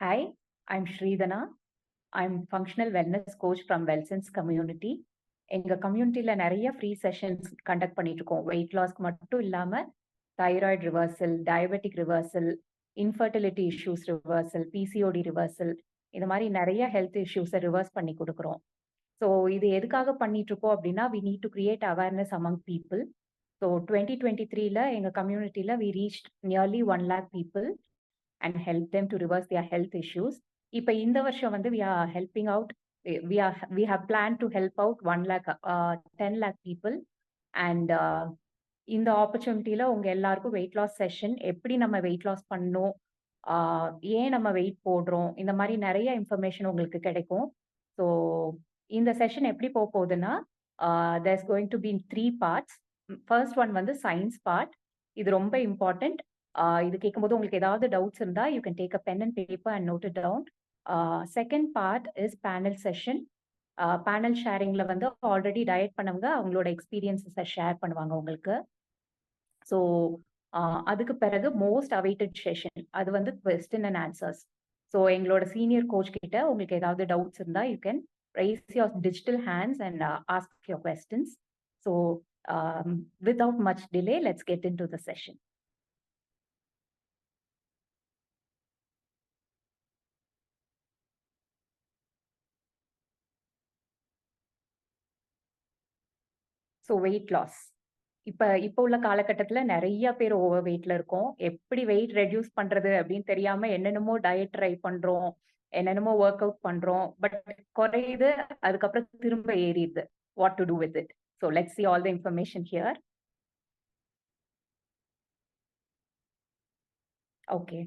Hi, I'm Sridhana. I'm functional wellness coach from WellSense community. எங்க கம்யூனிட்டில நிறைய free sessions conduct பண்ணிட்டு இருக்கோம். Wait லாஸ்க்கு மட்டும் இல்லாம thyroid reversal, diabetic reversal, infertility issues reversal, PCOD reversal, இந்த மாதிரி நிறைய ஹெல்த் இஷ்யூஸை ரிவர்ஸ் பண்ணி கொடுக்குறோம். ஸோ இது எதுக்காக பண்ணிட்டு இருக்கோம் அப்படின்னா, we need to create awareness among people. So 2023ல எங்க கம்யூனிட்டியில we reached nearly 1 lakh people and help them to reverse their health issues. இப்ப இந்த வருஷம் வந்து we are helping out, we have planned to help out 1 lakh 10 lakh people and இந்த ஆப்பர்ச்சுனிட்டியில உங்க எல்லாருக்கும் வெயிட் லாஸ் செஷன், எப்படி நம்ம வெயிட் லாஸ் பண்ணணும், ஏன் நம்ம வெயிட் போடுறோம், இந்த மாதிரி நிறைய இன்ஃபர்மேஷன் உங்களுக்கு கிடைக்கும். ஸோ இந்த செஷன் எப்படி போக போகுதுன்னா, there's going to be in 3 parts. First one வந்து சயின்ஸ் பார்ட். இது ரொம்ப இம்பார்ட்டன்ட். இது கேட்கும்போது உங்களுக்கு ஏதாவது டவுட்ஸ் இருந்தா you can take a pen and paper and note it down. Second part is panel session. Panel ஷேரிங்ல வந்து ஆல்ரெடி டயட் பண்ணவங்க அவங்களோட எக்ஸ்பீரியன்ஸஸை ஷேர் பண்ணுவாங்க உங்களுக்கு. ஸோ அதுக்கு பிறகு மோஸ்ட் அவைட்டட் செஷன், அது வந்து கொஸ்டின் அண்ட் ஆன்சர்ஸ். ஸோ எங்களோட சீனியர் கோச் கிட்ட உங்களுக்கு ஏதாவது டவுட்ஸ் இருந்தா you can raise your digital hands and ask your questions. So without much delay, let's get into the session. So weight loss, இப்போ உள்ள காலகட்டத்துல நிறைய பேர் ஓவர் வெயிட்ல இருக்கோம். எப்படி வெயிட் ரெடியூஸ் பண்றது அப்படின்னு தெரியாம என்னென்னமோ டயட் ட்ரை பண்றோம், என்னென்னமோ ஒர்க் அவுட் பண்றோம், பட் குறையுது, அதுக்கப்புறம் திரும்ப ஏறிடுது. What to do with it? So let's see all the information here. Okay,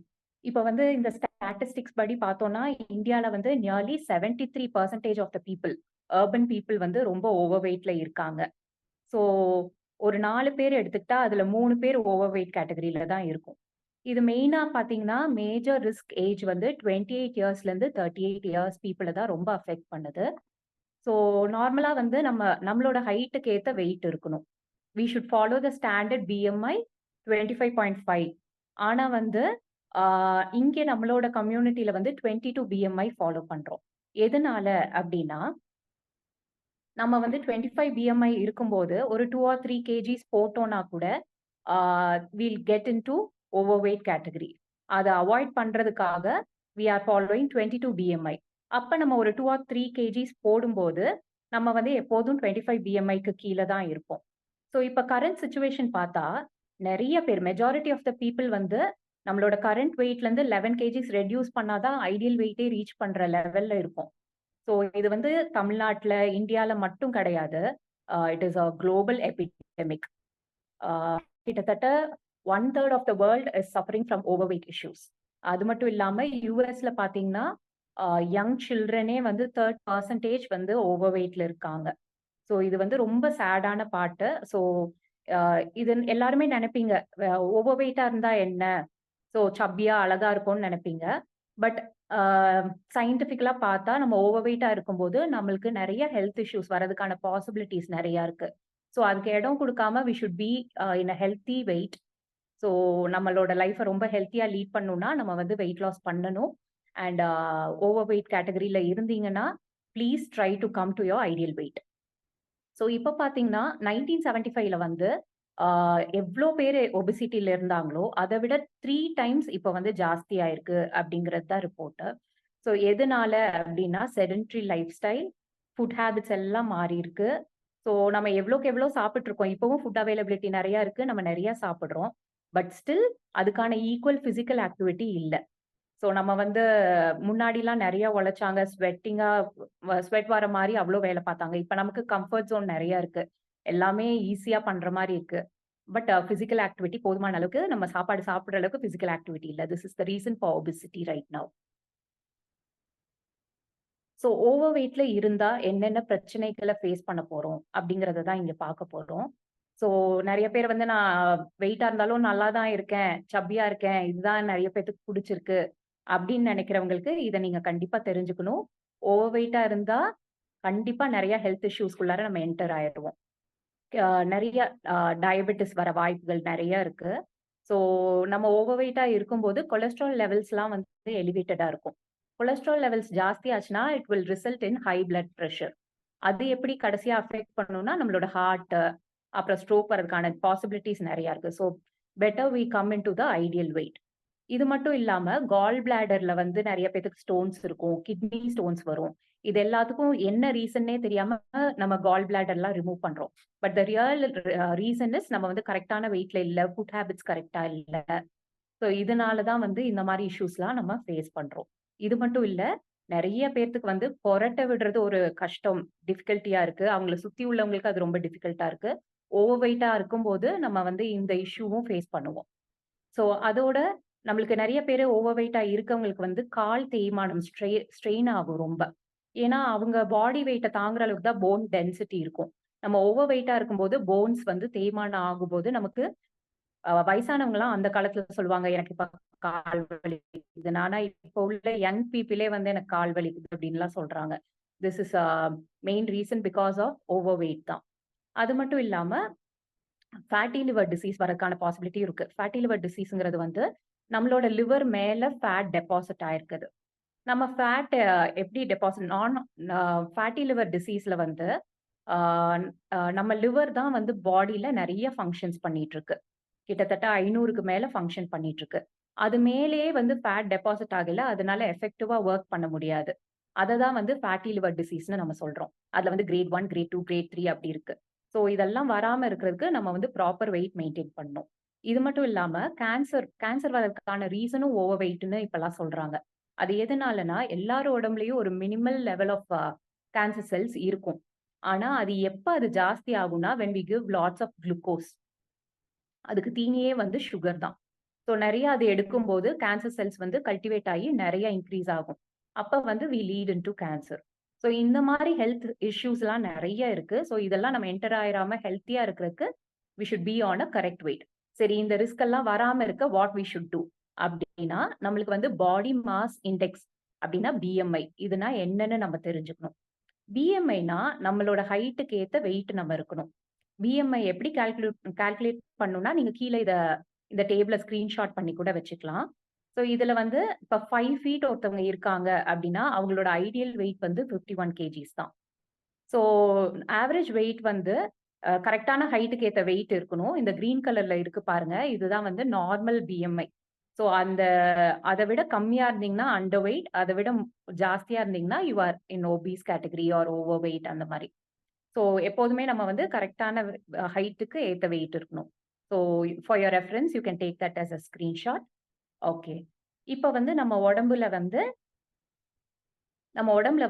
இப்போ வந்து இந்த ஸ்டாட்டிஸ்டிக்ஸ் படி பார்த்தோம்னா இந்தியாவில் வந்து nearly 73% of the people, urban people வந்து ரொம்ப ஓவர் வெயிட்ல இருக்காங்க. ஸோ ஒரு 4 பேர் எடுத்துக்கிட்டா அதுல 3 பேர் ஓவர் வெயிட் கேட்டகரியில தான் இருக்கும். இது மெயினா பாத்தீங்கன்னா மேஜர் ரிஸ்க் ஏஜ் வந்து 28 இயர்ஸ்ல இருந்து 38 இயர்ஸ் பீப்புளை தான் ரொம்ப அஃபெக்ட் பண்ணுது. ஸோ நார்மலா வந்து நம்மளோட ஹைட்டுக்கு ஏற்ற வெயிட் இருக்கணும். We should follow the standard BMI 25.5. ஆனா வந்து இங்கே நம்மளோட கம்யூனிட்டியில வந்து 22 பிஎம்ஐ ஃபாலோ பண்றோம். எதனால அப்படின்னா, நம்ம வந்து 25 பிஎம்ஐ இருக்கும்போது ஒரு 2 or 3 kgs போட்டோம்னா கூட we'll get into overweight category. அதை அவாய்ட் பண்றதுக்காக we are following 22 BMI. அப்ப நம்ம ஒரு 2 or 3 kgs போடும்போது நம்ம வந்து எப்போதும் 25 BMIக்கு கீழே தான் இருப்போம். ஸோ இப்போ கரண்ட் சுச்சுவேஷன் பார்த்தா நிறைய பேர், மெஜாரிட்டி ஆஃப் த பீப்புள் வந்து நம்மளோட கரண்ட் வெயிட்ல இருந்து 11 kgs ரெடியூஸ் பண்ணாதான் ஐடியல் வெயிட்டே ரீச் பண்ற லெவல்ல இருக்கும். ஸோ இது வந்து தமிழ்நாட்டில், இந்தியாவில் மட்டும் கிடையாது. It is a global epidemic. கிட்டத்தட்ட 1/3 of the world is suffering from overweight issues. அது மட்டும் இல்லாமல் யூஎஸ்ல பார்த்தீங்கன்னா யங் சில்ட்ரனே வந்து 30% வந்து ஓவர் வெயிட்ல இருக்காங்க. ஸோ இது வந்து ரொம்ப சேடான பாட்டு. ஸோ இது எல்லாருமே நினைப்பீங்க ஓவர் வெயிட்டா இருந்தா என்ன, ஸோ சப்பியா அழகா இருக்கும்னு நினைப்பீங்க. பட் சயின்டிஃபிக்கலா பார்த்தா நம்ம ஓவர் வெயிட்டா இருக்கும்போது நம்மளுக்கு நிறைய ஹெல்த் இஷ்யூஸ் வரதுக்கான பாசிபிலிட்டிஸ் நிறைய இருக்கு. ஸோ அதுக்கு இடம் கொடுக்காம we should be in a healthy weight. So நம்மளோட லைஃப்பை ரொம்ப ஹெல்த்தியா லீட் பண்ணணும்னா நம்ம வந்து வெயிட் லாஸ் பண்ணணும். அண்ட் ஓவர் வெயிட் கேட்டகரியில இருந்தீங்கன்னா please try to come to your ideal weight. So இப்போ பார்த்தீங்கன்னா 1975ல வந்து எவ்வளோ பேர் ஒபிசிட்டியில இருந்தாங்களோ அதை விட 3 times இப்போ வந்து ஜாஸ்தி ஆயிருக்கு அப்படிங்கிறது தான் ரிப்போர்ட்டு. ஸோ எதனால அப்படின்னா sedentary life style, food habits எல்லாம் மாறி இருக்கு. ஸோ நம்ம எவ்வளோக்கு எவ்வளோ சாப்பிட்டு இருக்கோம், இப்பவும் ஃபுட் அவைலபிலிட்டி நிறைய இருக்கு, நம்ம நிறைய சாப்பிட்றோம், பட் ஸ்டில் அதுக்கான ஈக்குவல் பிசிக்கல் ஆக்டிவிட்டி இல்லை. ஸோ நம்ம வந்து முன்னாடிலாம் நிறைய உழைச்சாங்க, ஸ்வெட் வர மாதிரி அவ்வளோ வேலை பார்த்தாங்க. இப்போ நமக்கு கம்ஃபர்ட் ஜோன் நிறைய இருக்கு, எல்லாமே ஈஸியா பண்ற மாதிரி இருக்கு. பட் பிசிக்கல் ஆக்டிவிட்டி போதுமான அளவுக்கு நம்ம சாப்பாடு சாப்பிடுற அளவுக்கு பிசிக்கல் ஆக்டிவிட்டி இல்லை. This is the reason for obesity right now. So over வெயிட்ல இருந்தா என்னென்ன பிரச்சனைகளை ஃபேஸ் பண்ண போறோம் அப்படிங்கறத தான் இங்க பார்க்க போறோம். ஸோ நிறைய பேர் வந்து நான் வெயிட்டா இருந்தாலும் நல்லா தான் இருக்கேன், சப்பியா இருக்கேன், இதுதான் நிறைய பேருக்கு பிடிச்சிருக்கு அப்படின்னு நினைக்கிறவங்களுக்கு இதை நீங்க கண்டிப்பா தெரிஞ்சுக்கணும். ஓவர் வெயிட்டா இருந்தா கண்டிப்பா நிறைய ஹெல்த் இஷ்யூஸ்குள்ளார நம்ம என்டர் ஆயிடுவோம். நிறைய டயபெட்டிஸ் வர வாய்ப்புகள் நிறைய இருக்கு. ஸோ நம்ம ஓவர் வெயிட்டா இருக்கும்போது கொலஸ்ட்ரால் லெவல்ஸ்லாம் வந்து எலிவேட்டடா இருக்கும். கொலஸ்ட்ரால் லெவல்ஸ் ஜாஸ்தி ஆச்சுன்னா it will result in high blood pressure. அது எப்படி கடைசியா அஃபெக்ட் பண்ணும்னா நம்மளோட ஹார்ட், அப்புறம் ஸ்ட்ரோக் வரதுக்கான பாசிபிலிட்டிஸ் நிறைய இருக்கு. So better we come in to the ideal weight. இது மட்டும் இல்லாம கால் பிளாடர்ல வந்து நிறைய பேத்துக்கு ஸ்டோன்ஸ் இருக்கும், கிட்னி ஸ்டோன்ஸ் வரும். இது எல்லாத்துக்கும் என்ன ரீசன்னே தெரியாம நம்ம கால் பிளாடர்லாம் ரிமூவ் பண்றோம். But the real reason is நம்ம வந்து கரெக்டான வெயிட்ல இல்ல, ஃபுட் ஹேபிட்ஸ் கரெக்டா இல்ல. ஸோ இதனால தான் வந்து இந்த மாதிரி இஷ்யூஸ்லாம் நம்ம ஃபேஸ் பண்றோம். இது மட்டும் இல்ல, நெறைய பேத்துக்கு வந்து கொறட்ட விடுறது ஒரு கஷ்டம், டிஃபிகல்ட்டியா இருக்கு. அவங்கள சுத்தி உள்ளவங்களுக்கு அது ரொம்ப டிஃபிகல்ட்டா இருக்கு. ஓவர் வெயிட்டா இருக்கும்போது நம்ம வந்து இந்த இஷ்யூவும் ஃபேஸ் பண்ணுவோம். ஸோ அதோட நம்மளுக்கு நெறைய பேரு ஓவர் வெயிட்டா இருக்கவங்களுக்கு வந்து கால் தேய்மானம் ஸ்ட்ரெயின் ஆகும் ரொம்ப. ஏன்னா, அவங்க பாடி வெயிட்ட தாங்குற அளவுக்கு தான் போன் டென்சிட்டி இருக்கும். நம்ம ஓவர் வெயிட்டா இருக்கும்போது போன்ஸ் வந்து தேய்மானம் ஆகும்போது நமக்கு வயசானவங்கலாம் அந்த காலத்துல சொல்லுவாங்க, "எனக்கு இப்ப கால் வலிக்குது." ஆனா இப்போ உள்ள யங் பீப்பிளே வந்து எனக்கு கால் வலிக்குது அப்படின்லாம் சொல்றாங்க. This is main reason because of overweight தான். அது மட்டும் இல்லாம ஃபேட்டி லிவர் டிசீஸ் வரதுக்கான பாசிபிலிட்டி இருக்கு. ஃபேட்டி லிவர் டிசீஸ்ங்கிறது வந்து நம்மளோட லிவர் மேல ஃபேட் டெபாசிட் ஆயிருக்குது. நம்ம ஃபேட் எப்படி டெபாசிட் ஃபேட்டி லிவர் டிசீஸ்ல வந்து ஆ நம்ம லிவர் தான் வந்து பாடியில நெறைய ஃபங்ஷன்ஸ் பண்ணிட்டு இருக்கு. கிட்டத்தட்ட 500க்கு மேல ஃபங்ஷன் பண்ணிட்டு இருக்கு. அது மேலேயே வந்து ஃபேட் டெபாசிட் ஆகல. அதனால எஃபெக்டிவா வொர்க் பண்ண முடியாது. அத தான் வந்து ஃபேட்டி லிவர் டிசீஸ்ன்னு நம்ம சொல்றோம். அதுல வந்து கிரேட் 1, கிரேட் 2, கிரேட் 3 அப்படி இருக்கு. ஸோ இதெல்லாம் வராம இருக்கிறதுக்கு நம்ம வந்து ப்ராப்பர் வெயிட் மெயின்டெயின் பண்ணணும். இது மட்டும் இல்லாம கேன்சர் வரதுக்கான ரீசனும் ஓவர் வெயிட்ன்னு இப்பல்லாம் சொல்றாங்க. அது எதனாலனா எல்லார் உடம்புலயும் ஒரு minimal level of cancer cells இருக்கும். ஆனா அது எப்ப அது ஜாஸ்தி ஆகும்னா, when we give lots of glucose. அதுக்கு தீனியே வந்து சுகர் தான். ஸோ நெறைய அது எடுக்கும்போது கேன்சர் செல்ஸ் வந்து கல்டிவேட் ஆகி நெறைய இன்க்ரீஸ் ஆகும். அப்ப வந்து we lead into cancer. So இந்த மாரி ஹெல்த் இஷ்யூஸ்லாம் நெறைய இருக்கு. ஸோ இதெல்லாம் நம்ம என்டர் ஆயிராம ஹெல்த்தியா இருக்கிறதுக்கு we should be on a correct weight. சரி, இந்த ரிஸ்க் எல்லாம் வராம இருக்க வாட் வி ஷுட் டூ அப்டின்னா, நம்மளுக்கு வந்து பாடி மாஸ் இண்டெக்ஸ் அப்டின்னா பிஎம்ஐ. இதுனா என்னன்னு நம்ம தெரிஞ்சுக்கணும். பிஎம்ஐனா நம்மளோட ஹைட்டுக்கு ஏத்த வெயிட் நம்ம இருக்கணும். பிஎம்ஐ எப்படி கால்குலேட் பண்ணணும்னா, நீங்க கீழ இந்த டேபிள ஸ்கிரீன்ஷாட் பண்ணி கூட வச்சுக்கலாம். ஸோ இதுல வந்து இப்ப 5 ஃபீட் ஒருத்தவங்க இருக்காங்க அப்படின்னா, அவங்களோட ஐடியல் வெயிட் வந்து 51 கேஜிஸ் தான். ஸோ ஆவரேஜ் வெயிட் வந்து கரெக்ட்டான ஹைட்டுக்கு ஏத்த வெயிட் இருக்கணும். இந்த கிரீன் கலர்ல இருக்கு பாருங்க. இதுதான் வந்து நார்மல் பிஎம்ஐ. ஸோ அத விட கம்மியா இருந்தீங்கன்னா அண்டர் வெயிட், அத விட ஜாஸ்தியா இருந்தீங்கன்னா you are in obese category are over weight அந்த மாரி. ஸோ எப்போதுமே நம்ம வந்து கரெக்ட்டான ஹைட்டுக்கு ஏத்த வெயிட் இருக்கணும். So for your reference you can take that as a screenshot. Okay. இப்ப வந்து நம்ம உடம்புல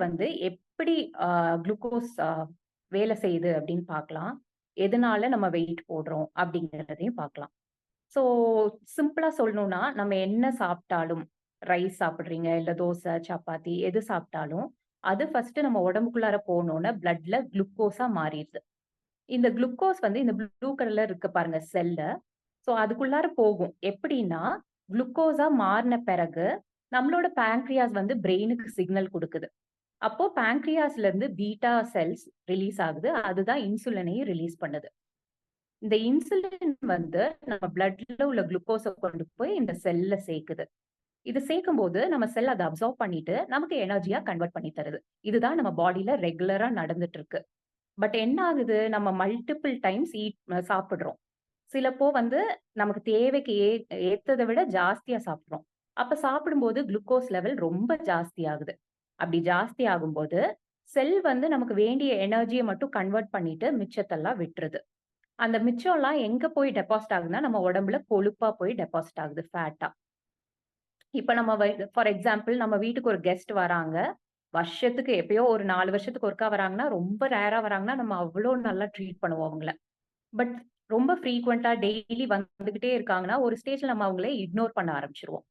வந்து எப்படி குளுக்கோஸ் வேலை செய்யுது அப்படின்னு பார்க்கலாம். எதனால நம்ம வெயிட் போடுறோம் அப்படிங்கிறதையும் பார்க்கலாம். ஸோ சிம்பிளா சொல்லணும்னா, நம்ம என்ன சாப்பிட்டாலும், ரைஸ் சாப்பிடுறீங்க, இல்ல தோசை, சப்பாத்தி எது சாப்பிட்டாலும், அது ஃபர்ஸ்ட்டு நம்ம உடம்புக்குள்ளார போனோனே பிளட்ல குளுக்கோஸா மாறிடுது. இந்த குளுக்கோஸ் வந்து இந்த ப்ளூ கலர்ல இருக்கு பாருங்க செல்ல. ஸோ அதுக்குள்ளார போகும். எப்படின்னா, குளுக்கோஸா மாறுன பிறகு, நம்மளோட பேன்கிரியாஸ் வந்து பிரெயினுக்கு சிக்னல் குடுக்குது. அப்போ பேன்கிரியாஸ்ல இருந்து பீட்டா செல்ஸ் ரிலீஸ் ஆகுது. அதுதான் இன்சுலினையும் ரிலீஸ் பண்ணுது. இந்த இன்சுலின் வந்து நம்ம பிளட்ல உள்ள குளுக்கோஸ கொண்டு போய் இந்த செல்ல சேர்க்குது. இது சேர்க்கும்போது நம்ம செல் அத அப்சார்ப் பண்ணிட்டு நமக்கு எனர்ஜியா கன்வெர்ட் பண்ணி தருது. இதுதான் நம்ம பாடியில ரெகுலரா நடந்துட்டு இருக்கு. பட் என்ன ஆகுது? நம்ம மல்டிபிள் டைம்ஸ் சாப்பிடுறோம். சிலப்போ வந்து நமக்கு தேவைக்கு ஏத்தத விட ஜாஸ்தியா சாப்பிடுறோம். அப்ப சாப்பிடும்போது குளுக்கோஸ் லெவல் ரொம்ப ஜாஸ்தி ஆகுது. அப்படி ஜாஸ்தி ஆகும்போது, செல் வந்து நமக்கு வேண்டிய எனர்ஜிய மட்டும் கன்வெர்ட் பண்ணிட்டு மிச்சத்தெல்லாம் விட்டுருது. அந்த மிச்சம்லாம் எங்க போய் டெபாசிட் ஆகுதுன்னா, நம்ம உடம்புல கொழுப்பா போய் டெபாசிட் ஆகுது ஃபேட்டா. இப்ப நம்ம ஃபார் எக்ஸாம்பிள் நம்ம வீட்டுக்கு ஒரு கெஸ்ட் வராங்க. வருஷத்துக்கு எப்பயோ ஒரு 4 வருஷத்துக்கு ஒருக்கா வராங்கன்னா, ரொம்ப ரேரா வராங்கன்னா, நம்ம அவ்ளோ நல்லா ட்ரீட் பண்ணுவோம் அவங்கள. பட் ரொம்ப ஃப்ரீக்வென்ட்டா டெய்லி வந்துகிட்டே இருக்காங்கன்னா, ஒரு ஸ்டேஜ்ல நம்ம அவங்கள இக்னோர் பண்ண ஆரம்பிச்சுருவோம்.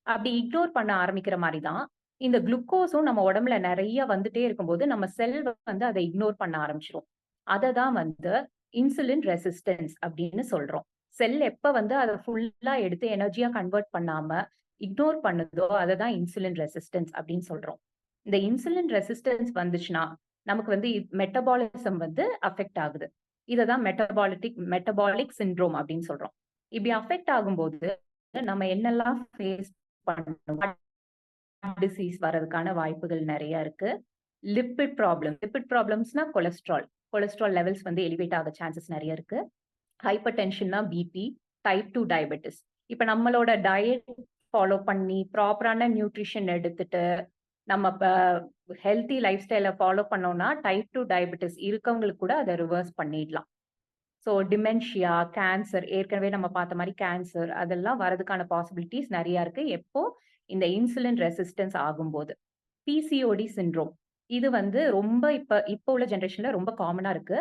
அப்படி இக்னோர் பண்ண ஆரம்பிக்கிற மாரி தான், இந்த குளுக்கோஸும் நம்ம உடம்புல நெறைய வந்துட்டே இருக்கும்போது, நம்ம செல் வந்து அத இக்னோர் பண்ண ஆரம்பிச்சுரும். அத தான் வந்து இன்சுலின் ரெசிஸ்டன்ஸ் அப்படின்னு சொல்றோம். செல் எப்ப வந்து அத ஃபுல்லா எடுத்து எனர்ஜியா கன்வெர்ட் பண்ணாம இக்னோர் பண்ணுதோ, அத தான் இன்சுலின் ரெசிஸ்டன்ஸ் அப்படின்னு சொல்றோம். இந்த இன்சுலின் ரெசிஸ்டன்ஸ் வந்துச்சுன்னா, நமக்கு வந்து மெட்டபாலிசம் வந்து அஃபெக்ட் ஆகுது. இத தான் மெட்டபாலிக் சிண்ட்ரோம் அப்படின்னு சொல்றோம். இப்படி அஃபெக்ட் ஆகும்போது, நம்ம என்னெல்லாம் ஃபேஸ் பண்ணணும்? டிசீஸ் வரதுக்கான வாய்ப்புகள் நிறைய இருக்கு. லிப்பிட் ப்ராப்ளம்ஸ்னா கொலஸ்ட்ரால் லெவல்ஸ் வந்து எலிவேட் ஆக சான்சஸ் நிறைய இருக்கு. ஹைப்பர் டென்ஷன்னா பிபி, டைப் 2 டயபெட்டிஸ். இப்ப நம்மளோட டயட் ஃபாலோ பண்ணி ப்ராப்பரான நியூட்ரிஷன் எடுத்துட்டு நம்ம ஹெல்த்தி லைஃப் ஸ்டைலை ஃபாலோ பண்ணோம்னா டைப் 2 டயபெட்டிஸ் இருக்கவங்களுக்கு கூட அதை ரிவர்ஸ் பண்ணிடலாம். ஸோ டிமென்ஷியா, கேன்சர், ஏற்கனவே நம்ம பார்த்த மாதிரி கேன்சர் அதெல்லாம் வரதுக்கான பாசிபிலிட்டிஸ் நிறைய இருக்கு. எப்போ இந்த இன்சுலின் ரெசிஸ்டன்ஸ் ஆகும்போது. பிசிஓடி சிண்ட்ரோம் இது வந்து ரொம்ப இப்போ உள்ள ஜென்ரேஷன்ல ரொம்ப காமனா இருக்கு.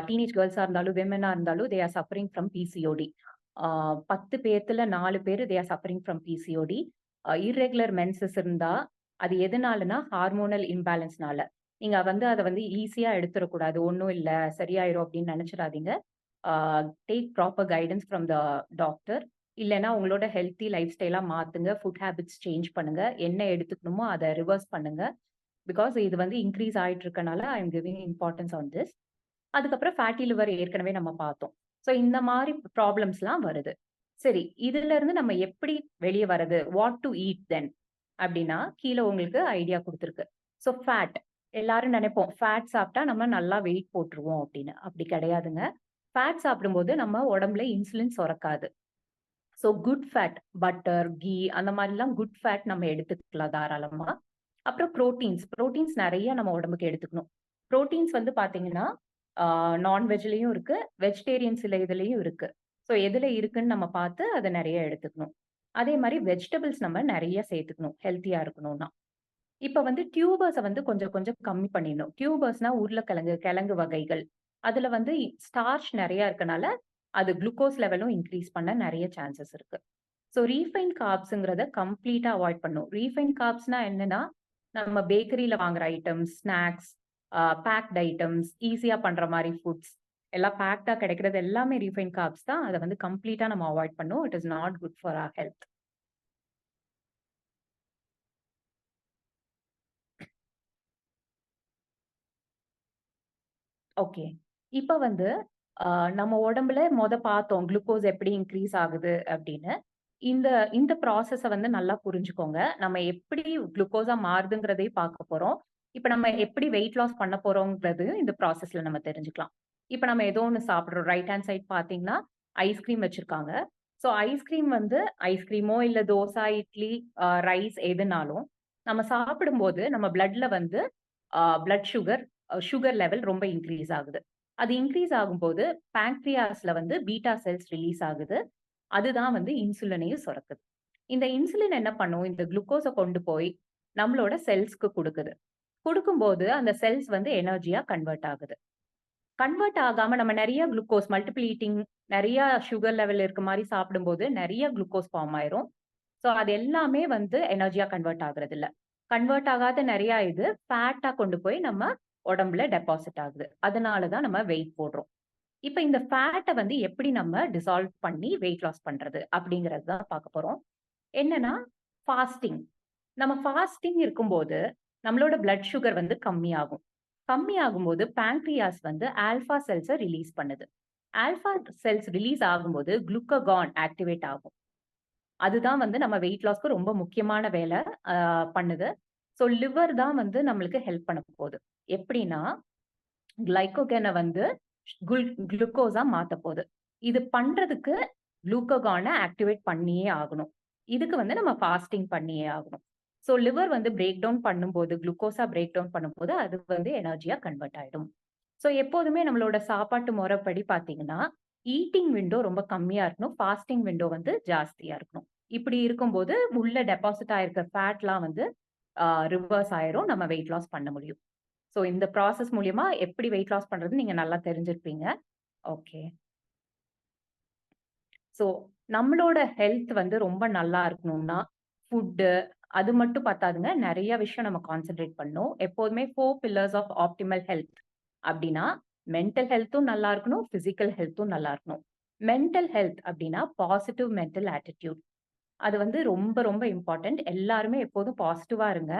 டீனேஜ் கேர்ள்ஸா இருந்தாலும் விமனா இருந்தாலும் they are suffering from PCOD. 10 பேர்த்துல 4 பேர் they are suffering from PCOD. Irregular menses இருந்தா அது எதனாலனா ஹார்மோனல் இம்பேலன்ஸ்னால. நீங்க வந்து அதை வந்து ஈஸியா எடுத்துடக்கூடாது. ஒன்றும் இல்லை சரியாயிரும் அப்படின்னு நினைச்சிடாதீங்க. Take proper guidance from the doctor. இல்லைன்னா உங்களோட ஹெல்த்தி லைஃப் ஸ்டைலா மாத்துங்க. ஃபுட் ஹேபிட்ஸ் சேஞ்ச் பண்ணுங்க. என்ன எடுத்துக்கணுமோ அதை ரிவர்ஸ் பண்ணுங்க. பிகாஸ் இது வந்து இன்க்ரீஸ் ஆயிட்டு இருக்கனால I am giving importance on this. அதுக்கப்புறம் ஃபேட்டி லிவர் ஏற்கனவே நம்ம பார்த்தோம். ஸோ இந்த மாதிரி ப்ராப்ளம்ஸ்லாம் வருது. சரி, இதுல இருந்து நம்ம எப்படி வெளியே வர்றது? வாட் டு ஈட் தென் அப்படின்னா கீழே உங்களுக்கு ஐடியா கொடுத்துருக்கு. ஸோ ஃபேட் எல்லாரும் நினைப்போம் ஃபேட் சாப்பிட்டா நம்ம நல்லா வெயிட் போட்டுருவோம் அப்படின்னு. அப்படி கிடையாதுங்க. ஃபேட் சாப்பிடும்போது நம்ம உடம்புல இன்சுலின் சுரக்காது. So good fat, butter, ghee அந்த மாதிரிலாம் குட் ஃபேட் நம்ம எடுத்துக்கலாம் தாராளமா. அப்புறம் ப்ரோட்டீன்ஸ் நிறைய நம்ம உடம்புக்கு எடுத்துக்கணும். ப்ரோட்டீன்ஸ் வந்து பாத்தீங்கன்னா நான்வெஜ்லயும் இருக்கு, வெஜிடேரியன் சில இதுலயும் இருக்கு. ஸோ எதுல இருக்குன்னு நம்ம பார்த்து அதை நிறைய எடுத்துக்கணும். அதே மாதிரி வெஜிடபிள்ஸ் நம்ம நிறைய சேர்த்துக்கணும் ஹெல்த்தியா இருக்கணும்னா. இப்ப வந்து டியூபர்ஸை வந்து கொஞ்சம் கொஞ்சம் கம்மி பண்ணிடணும். டியூபர்ஸ்னா கிழங்கு வகைகள். அதுல வந்து ஸ்டார்ச் நிறைய இருக்கனால அது குளுக்கோஸ் லெவலும் இன்க்ரீஸ் பண்ண நிறைய சான்சஸ் இருக்கு. ஸோ ரீஃபைன் கார்ப்ஸுங்கிறத கம்ப்ளீட்டா அவாய்ட் பண்ணும். ரீஃபைன் கார்ப்ஸ்னா என்னன்னா நம்ம பேக்கரியில வாங்குற ஐட்டம்ஸ், ஸ்நாக்ஸ், பேக்ட் ஐட்டம்ஸ், ஈஸியா பண்ற மாதிரி ஃபுட்ஸ் எல்லாம் பேக்டா கிடைக்கிறது எல்லாமே ரீஃபைன் கார்ப்ஸ் தான். அதை வந்து கம்ப்ளீட்டா நம்ம அவாய்ட் பண்ணும். It is not good for our health. Okay. இப்ப வந்து நம்ம உடம்புல பார்த்தோம் குளுக்கோஸ் எப்படி இன்க்ரீஸ் ஆகுது அப்படின்னு. இந்த இந்த ப்ராசஸ வந்து நல்லா புரிஞ்சுக்கோங்க. நம்ம எப்படி குளுக்கோஸா மாறுதுங்கிறதையும் பார்க்க போறோம். இப்ப நம்ம எப்படி வெயிட் லாஸ் பண்ண போறோம்ங்கிறது இந்த ப்ராசஸ்ல நம்ம தெரிஞ்சுக்கலாம். இப்ப நம்ம ஏதோ ஒண்ணு சாப்பிடுறோம். ரைட் ஹேண்ட் சைட் பார்த்தீங்கன்னா, ஐஸ்கிரீம் வச்சிருக்காங்க. ஸோ ஐஸ்கிரீம் வந்து ஐஸ்கிரீமோ இல்ல தோசை, இட்லி, ரைஸ் எதுனாலும் நம்ம சாப்பிடும்போது நம்ம பிளட்ல வந்து பிளட் சுகர் லெவல் ரொம்ப இன்க்ரீஸ் ஆகுது. அது இன்க்ரீஸ் ஆகும்போது பேங்க்ரியாஸ்ல வந்து பீட்டா செல்ஸ் ரிலீஸ் ஆகுது. அதுதான் வந்து இன்சுலினையும் சுரக்குது. இந்த இன்சுலின் என்ன பண்ணும்? இந்த குளுக்கோஸ கொண்டு போய் நம்மளோட செல்ஸ்க்கு குடுக்குது. குடுக்கும்போது அந்த செல்ஸ் வந்து எனர்ஜியா கன்வெர்ட் ஆகுது. கன்வெர்ட் ஆகாம நம்ம நெறைய குளுக்கோஸ் மல்டிபிள் ஈட்டிங் நெறைய சுகர் லெவல் இருக்க மாரி சாப்பிடும்போது நெறைய குளுக்கோஸ் ஃபார்ம் ஆயிரும். ஸோ அது எல்லாமே வந்து எனர்ஜியா கன்வெர்ட் ஆகுறது இல்ல. கன்வெர்ட் ஆகாத நெறைய இது ஃபேட்டா கொண்டு போய் நம்ம உடம்புல டெபாசிட் ஆகுது. அதனால தான் நம்ம வெயிட் போடுறோம். இப்ப இந்த ஃபேட்ட வந்து எப்படி நம்ம டிசால்வ் பண்ணி வெயிட் லாஸ் பண்றது அப்படிங்கிறது தான் பார்க்க போறோம். என்னன்னா ஃபாஸ்டிங். நம்ம ஃபாஸ்டிங் இருக்கும்போது நம்மளோட பிளட் சுகர் வந்து கம்மியாகும். கம்மியாகும்போது பேங்க்ரியாஸ் வந்து ஆல்பா செல்ஸ ரிலீஸ் பண்ணுது. ஆல்பா செல்ஸ் ரிலீஸ் ஆகும்போது குளுக்ககான் ஆக்டிவேட் ஆகும். அதுதான் வந்து நம்ம வெயிட் லாஸ்க்கு ரொம்ப முக்கியமான வேலை பண்ணுது. ஸோ லிவர் தான் வந்து நம்மளுக்கு ஹெல்ப் பண்ண போகுது. எப்படின்னா கிளைகோகனை வந்து குளுக்கோஸா மாத்த போகுது. இது பண்றதுக்கு குளுக்ககானை ஆக்டிவேட் பண்ணியே ஆகணும். இதுக்கு வந்து நம்ம ஃபாஸ்டிங் பண்ணியே ஆகணும். ஸோ லிவர் வந்து பிரேக் டவுன் பண்ணும்போது குளுக்கோஸா பிரேக் டவுன் பண்ணும்போது அது வந்து எனர்ஜியா கன்வெர்ட் ஆயிடும். ஸோ எப்போதுமே நம்மளோட சாப்பாட்டு முறைப்படி பார்த்தீங்கன்னா ஈட்டிங் விண்டோ ரொம்ப கம்மியா இருக்கணும். ஃபாஸ்டிங் விண்டோ வந்து ஜாஸ்தியா இருக்கணும். இப்படி இருக்கும்போது உள்ள டெபாசிட் ஆயிருக்க ஃபேட்லாம் வந்து ரிவர்ஸ் ஆயிரும். நம்ம வெயிட் லாஸ் பண்ண முடியும். ஸோ இந்த ப்ராசஸ் மூலியமா எப்படி வெயிட் லாஸ் பண்றது நீங்க நல்லா தெரிஞ்சிருப்பீங்க. ஓகே. ஸோ நம்மளோட ஹெல்த் வந்து ரொம்ப நல்லா இருக்கணும்னா ஃபுட்டு அது மட்டும் பத்தாதுங்க. நெறைய விஷயம் நம்ம கான்சன்ட்ரேட் பண்ணணும். எப்போதுமே 4 பில்லர்ஸ் ஆஃப் ஆப்டிமல் ஹெல்த் அப்படின்னா மென்டல் ஹெல்த்தும் நல்லா இருக்கணும், பிசிக்கல் ஹெல்த்தும் நல்லா இருக்கணும். மென்டல் ஹெல்த் அப்படின்னா பாசிட்டிவ் மென்டல் ஆட்டிட்யூட். அது வந்து ரொம்ப ரொம்ப இம்பார்ட்டன்ட். எல்லாருமே எப்போதும் பாசிட்டிவா இருங்க.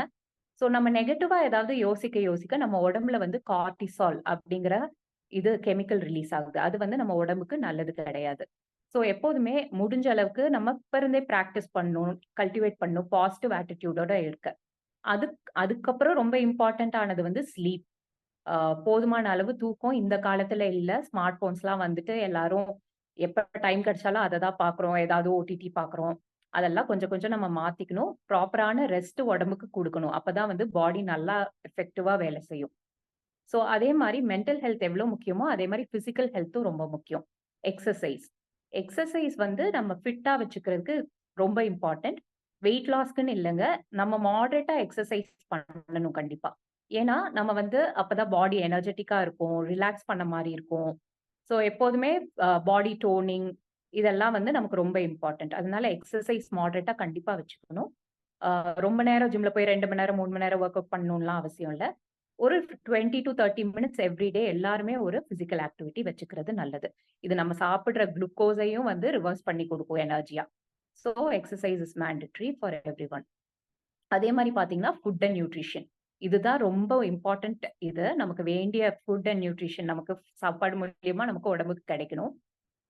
ஸோ நம்ம நெகட்டிவா ஏதாவது யோசிக்க நம்ம உடம்புல வந்து கார்டிசால் அப்படிங்கிற இது கெமிக்கல் ரிலீஸ் ஆகுது. அது வந்து நம்ம உடம்புக்கு நல்லது கிடையாது. ஸோ எப்போதுமே முடிஞ்ச அளவுக்கு நம்ம இப்ப இருந்தே பிராக்டிஸ் பண்ணணும், கல்டிவேட் பண்ணணும், பாசிட்டிவ் ஆட்டிட்யூடோட இருக்க. அதுக்கப்புறம் ரொம்ப இம்பார்ட்டன்ட் ஆனது வந்து ஸ்லீப். போதுமான அளவு தூக்கம் இந்த காலத்துல இல்ல. ஸ்மார்ட் போன்ஸ்லாம் வந்துட்டு எல்லாரும் எப்ப டைம் கிடைச்சாலும் அத தான் பார்க்குறோம். ஏதாவது ஓடிடி பார்க்குறோம். அதெல்லாம் கொஞ்சம் கொஞ்சம் நம்ம மாத்திக்கணும். ப்ராப்பரான ரெஸ்ட் உடம்புக்கு குடுக்கணும். அப்பதான் வந்து பாடி நல்லா எஃபெக்டிவா வேலை செய்யும். ஸோ அதே மாரி மென்டல் ஹெல்த் எவ்ளோ முக்கியமோ, அதே மாரி பிசிக்கல் ஹெல்த்தும் ரொம்ப முக்கியம். எக்சர்சைஸ். எக்சர்சைஸ் வந்து நம்ம ஃபிட்டா வச்சுக்கிறதுக்கு ரொம்ப இம்பார்ட்டன்ட். வெயிட் லாஸ்க்குன்னு இல்லங்க. நம்ம மாடரேட்டா எக்சர்சைஸ் பண்ணணும் கண்டிப்பா. ஏன்னா, நம்ம வந்து அப்பதான் பாடி எனர்ஜெட்டிக்கா இருக்கும். ரிலாக்ஸ் பண்ண மாரி இருக்கும். ஸோ எப்போதுமே பாடி டோனிங் இதெல்லாம் வந்து நமக்கு ரொம்ப இம்பார்ட்டன்ட். அதனால எக்சர்சைஸ் மாடரேட்டா கண்டிப்பா வச்சுக்கணும். ரொம்ப நேரம் ஜிம்ல போய் 2 மணி நேரம், 3 மணி நேரம் வொர்க் அவுட் பண்ணணும்லாம் அவசியம் இல்ல. ஒரு 20 டூ 30 மினிட்ஸ் எவ்ரி டே எல்லாருமே ஒரு பிசிக்கல் ஆக்டிவிட்டி வச்சுக்கிறது நல்லது. இது நம்ம சாப்பிடுற குளுக்கோஸையும் வந்து ரிவர்ஸ் பண்ணி குடுக்கும் எனர்ஜியா. So exercise is mandatory for everyone. அதே மாரி பார்த்தீங்கன்னா, ஃபுட் அண்ட் நியூட்ரிஷன். இதுதான் ரொம்ப இம்பார்ட்டன்ட் இது. நமக்கு வேண்டிய ஃபுட் அண்ட் நியூட்ரிஷன் நமக்கு சாப்பாடு மூலியமா நமக்கு உடம்புக்கு கிடைக்கணும்.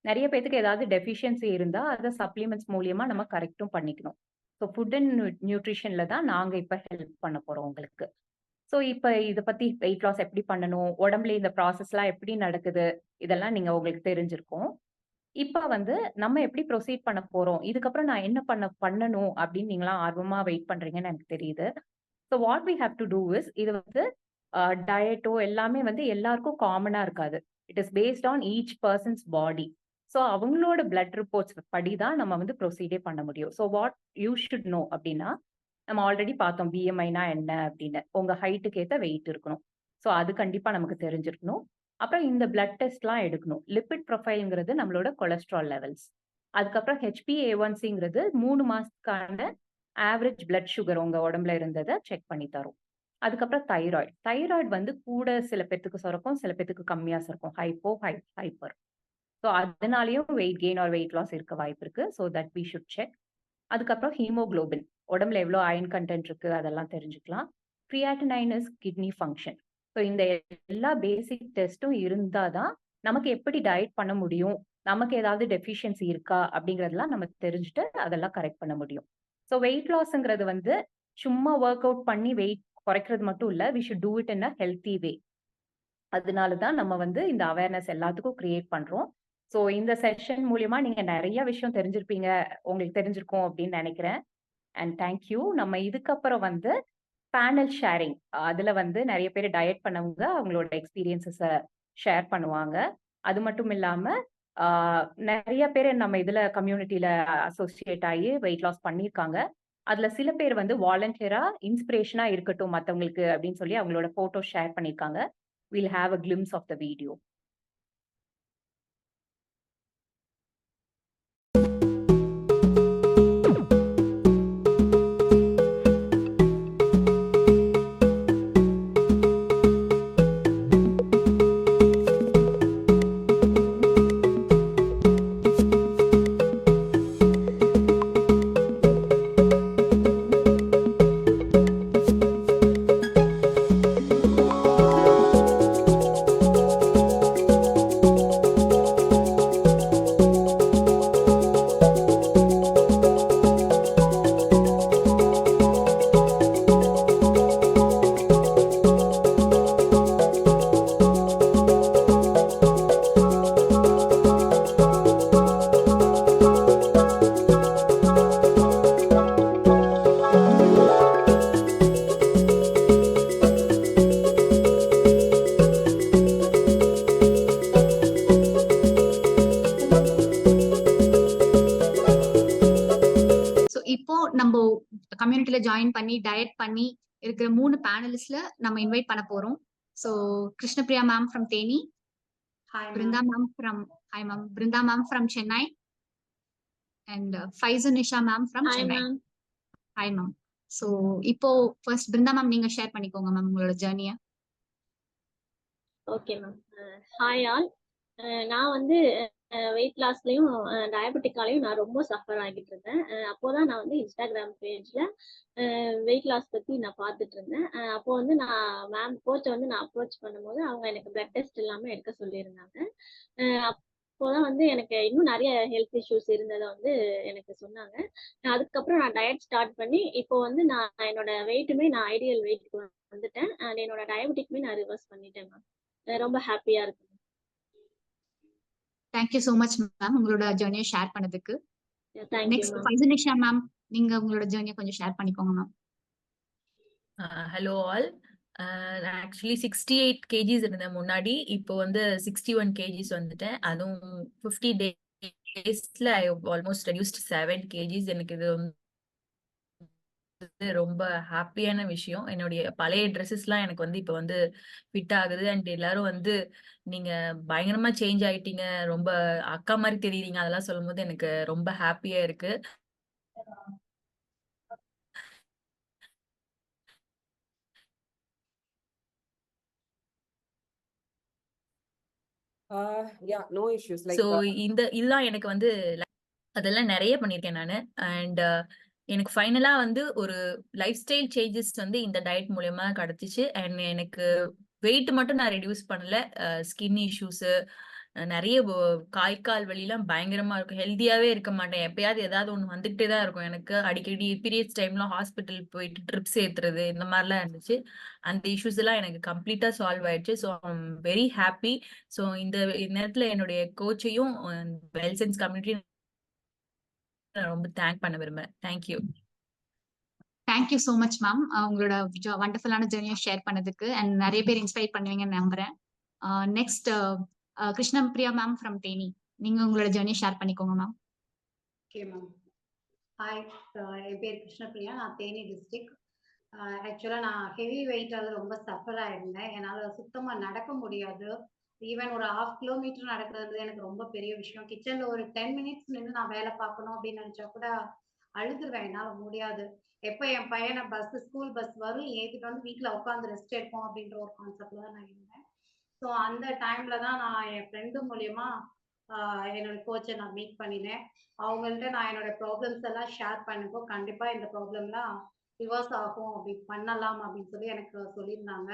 நெறைய பேத்துக்கு ஏதாவது டெஃபிஷியன்சி இருந்தா, அத சப்ளிமெண்ட்ஸ் மூலியமா நம்ம கரெக்ட்டும் பண்ணிக்கணும். ஸோ ஃபுட் அண்ட் நியூட்ரிஷன்ல தான் நாங்க இப்ப ஹெல்ப் பண்ண போறோம் உங்களுக்கு. ஸோ இப்ப இத பத்தி வெயிட் லாஸ் எப்படி பண்ணணும்? உடம்புல இந்த ப்ராசஸ்லாம் எப்படி நடக்குது? இதெல்லாம் நீங்க உங்களுக்கு தெரிஞ்சிருக்கும். இப்ப வந்து நம்ம எப்படி ப்ரொசீட் பண்ண போறோம்? இதுக்கப்புறம் நான் என்ன பண்ணணும் அப்படின்னு நீங்கலாம் ஆர்வமா வெயிட் பண்றீங்கன்னு எனக்கு தெரியுது. So what we have to do is இது வந்து டயட்டோ எல்லாமே வந்து எல்லாருக்கும் காமனா இருக்காது. It is based on each person's body. So அவங்களோட பிளட் ரிப்போர்ட்ஸ் படி தான் நம்ம வந்து ப்ரொசீடே பண்ண முடியும். So what you should know அப்படின்னா, நம்ம ஆல்ரெடி பார்த்தோம் பிஎம்ஐனா என்ன அப்படின்னு. உங்க ஹைட்டுக்கு ஏத்த வெயிட் இருக்கணும். ஸோ அது கண்டிப்பா நமக்கு தெரிஞ்சிருக்கணும். அப்புறம் இந்த பிளட் டெஸ்ட்லாம் எடுக்கணும். லிபிட் ப்ரொஃபைல்ங்கிறது நம்மளோட கொலஸ்ட்ரால் லெவல்ஸ். அதுக்கப்புறம் HbA1cங்கிறது 3 மாசத்துக்கான ஆவரேஜ் பிளட் சுகர் உங்க உடம்புல இருந்தத செக் பண்ணி தரும். அதுக்கப்புறம் தைராய்டு. தைராய்டு வந்து கூட சில பேத்துக்கு சுரக்கும், சில பேத்துக்கு கம்மியா சுரக்கும். ஹைப்பர். ஸோ அதனாலயும் weight gain or weight loss இருக்க வாய்ப்பு இருக்கு. So that we should check. அதுக்கப்புறம் ஹீமோகுளோபின். உடம்புல எவ்வளோ அயர்ன் கன்டென்ட் இருக்கு அதெல்லாம் தெரிஞ்சுக்கலாம். Creatinine is kidney function. So இந்த எல்லா பேசிக் டெஸ்ட்டும் இருந்தா தான் நமக்கு எப்படி டயட் பண்ண முடியும்? நமக்கு ஏதாவது டெஃபிஷியன்சி இருக்கா? அப்படிங்கிறதெல்லாம் நம்ம தெரிஞ்சுட்டு அதெல்லாம் கரெக்ட் பண்ண முடியும். ஸோ வெயிட் லாஸ்ங்கிறது வந்து சும்மா வொர்க் அவுட் பண்ணி வெயிட் குறைக்கிறது மட்டும் இல்ல. We should do it in a healthy way. அதனால தான் நம்ம வந்து இந்த அவேர்னஸ் எல்லாத்துக்கும் கிரியேட் பண்றோம். ஸோ இந்த செஷன் மூலியமா நீங்க நெறைய விஷயம் தெரிஞ்சிருப்பீங்க. உங்களுக்கு தெரிஞ்சிருக்கும் அப்படின்னு நெனைக்கிறேன். And thank you. நம்ம இதுக்கப்புறம் வந்து பேனல் ஷேரிங். அதுல வந்து நெறைய பேரு டயட் பண்ணவங்க அவங்களோட எக்ஸ்பீரியன்ஸஸ ஷேர் பண்ணுவாங்க. அது மட்டும் இல்லாம, ஆ நெறைய பேரு நம்ம இதுல கம்யூனிட்டில அசோசியேட் ஆயி வெயிட் லாஸ் பண்ணியிருக்காங்க. அதுல சில பேர் வந்து வாலண்டியரா இன்ஸ்பிரேஷனா இருக்கட்டும் மத்தவங்களுக்கு அப்படின்னு சொல்லி அவங்களோட ஃபோட்டோஸ் ஷேர் பண்ணியிருக்காங்க. We'll have a glimpse of the video. இப்போ நம்ம கம்யூனிட்டில ஜாயின் பண்ணி டயட் பண்ணி இருக்கிற 3 பேனலிஸ்ட்ல நம்ம இன்வைட் பண்ண போறோம். So Krishnapriya ma'am from Theni, Brinda ma'am from Brinda ma'am from Chennai and Faiza Nisha ma'am from Chennai. Hi ma'am. So இப்போ ஃபர்ஸ்ட் பிருந்தா மேம் நீங்க ஷேர் பண்ணிக்கோங்க மேம் உங்களோட ஜர்னிய. Okay ma'am. Hi all. நான் வந்து வெயிட் லாஸ்லயும் டயபெட்டிக்காலையும் நான் ரொம்ப சஃபர் ஆகிட்டு இருந்தேன். அப்போதான் நான் வந்து இன்ஸ்டாகிராம் பேஜ்ல வெயிட் லாஸ் பத்தி நான் பார்த்துட்டு இருந்தேன். அப்போ வந்து நான் கோச்சை வந்து நான் அப்ரோச் பண்ணும்போது அவங்க எனக்கு பிளட் டெஸ்ட் எல்லாமே எடுக்க சொல்லியிருந்தாங்க. அப்போ அப்போதான் வந்து எனக்கு இன்னும் நிறைய ஹெல்த் இஷ்யூஸ் இருந்ததை வந்து எனக்கு சொன்னாங்க. அதுக்கப்புறம் நான் டயட் ஸ்டார்ட் பண்ணி இப்போ வந்து நான் என்னோட வெயிட்டுமே நான் ஐடியல் வெயிட்க்கு வந்துட்டேன். அண்ட் என்னோட டயபெட்டிக்மே நான் ரிவர்ஸ் பண்ணிட்டேன் மேம். ரொம்ப ஹாப்பியா இருக்கு. தேங்க்யூ சோ மச் மேம் உங்களோட ஜேர்னியை ஷேர் பண்ணதுக்கு. Thank you next ma'am. Faisanisha ma'am, நீங்க உங்களோட ஜேர்னியை கொஞ்சம் ஷேர் பண்ணிக்கோங்க மேம். Hello all. நான் ஆக்சுவலி 68 கேஜிஸ் இருந்தேன் முன்னாடி. இப்போ வந்து 61 கேஜிஸ் வந்துட்டேன். அதுவும் 50 டேஸ்ல ஐ ஆல்மோஸ்ட் ரெடியூஸ்ட் 7 கேஜிஸ். எனக்கு இது வந்து ரொம்ப ஹாப்பியான விஷயம். என்னுடைய பழைய ட்ரெஸ்ஸஸ்லாம் எனக்கு வந்து இப்போ வந்து ஃபிட் ஆகுது. அண்ட் எல்லாரும் வந்து நீங்க பயங்கரமா சேஞ்ச் ஆயிட்டீங்க, ரொம்ப அக்கா மாதிரி தெரியுறீங்க, அதெல்லாம் சொல்லும்போது எனக்கு ரொம்ப ஹாப்பியா இருக்கு. Yeah, no issues. Like, so இதுதான் எனக்கு வந்து அதெல்லாம் நிறைய பண்ணியிருக்கேன் நான். அண்ட் எனக்கு ஃபைனலா வந்து ஒரு லைஃப் ஸ்டைல் சேஞ்சஸ் வந்து இந்த டயட் மூலயமா கிடைச்சிச்சு. அண்ட் எனக்கு வெயிட் மட்டும் நான் ரெடியூஸ் பண்ணல, ஸ்கின் இஷ்யூஸ் நிறைய கால் வலிலாம் பயங்கரமா இருக்கும். ஹெல்த்தியாவே இருக்க மாட்டேன். எப்பயாவது ஏதாவது ஒண்ணு வந்துகிட்டே தான் இருக்கும் எனக்கு. அடிக்கடி பீரியட்ஸ் டைம்ல ஹாஸ்பிட்டல் போயிட்டு ட்ரிப்ஸ் ஏத்துறது இந்த மாதிரிலாம் இருந்துச்சு. அந்த இஷ்யூஸ் எல்லாம் எனக்கு கம்ப்ளீட்டா சால்வ் ஆயிடுச்சு. So I'm very happy. So இந்த நேரத்துல என்னுடைய கோச்சையும் வெல்சன்ஸ் கம்யூனிட்டி நான் ரொம்ப தேங்க் பண்ண விரும்புறேன். Thank you. Thank you so much ma'am உங்களோட வண்டர்ஃபுல்லான ஜேர்னியை ஷேர் பண்ணதுக்கு. அண்ட் நிறைய பேர் இன்ஸ்பயர் பண்ணுவீங்கன்னு நம்புறேன். Next Krishnapriya ma'am from Theni, நீங்க உங்களோட ஜேர்னியை ஷேர் பண்ணிக்கோங்க மேம். Okay ma'am. ஹாய், என் பேர் கிருஷ்ணபிரியா. நான் தேனி டிஸ்ட்ரிக்ட். ஆக்சுவலாக நான் ஹெவி வெயிட்டால ரொம்ப சஃபர் ஆயிருந்தேன். என்னால் சுத்தமாக நடக்க முடியாது. ஈவன் ஒரு 1/2 கிலோமீட்டர் நடக்கிறது எனக்கு ரொம்ப பெரிய விஷயம். கிச்சனில் ஒரு 10 மினிட்ஸ் நின்று நான் வேலை பார்க்கணும் அப்படின்னு நினச்சா கூட அழுதுருவேன். என்னால் முடியாது. எப்போ என் பையனை ஸ்கூல் பஸ் வரும் ஏற்றிட்டு வந்து வீட்டில் உட்காந்து ரெஸ்ட் எடுப்போம் அப்படின்ற ஒரு கான்செப்டில் தான் நான் இருந்தேன். ஸோ அந்த டைம்ல தான் நான் என் ஃப்ரெண்டு மூலியமா என்னோட கோச்சை நான் மீட் பண்ணினேன். அவங்கள்ட்ட நான் என்னோட ப்ராப்ளம்ஸ் எல்லாம் ஷேர் பண்ணப்போ கண்டிப்பா இந்த ப்ராப்ளம்லாம் ரிவர்ஸ் ஆகும், அப்படி பண்ணலாம் அப்படின்னு சொல்லி எனக்கு சொல்லியிருந்தாங்க.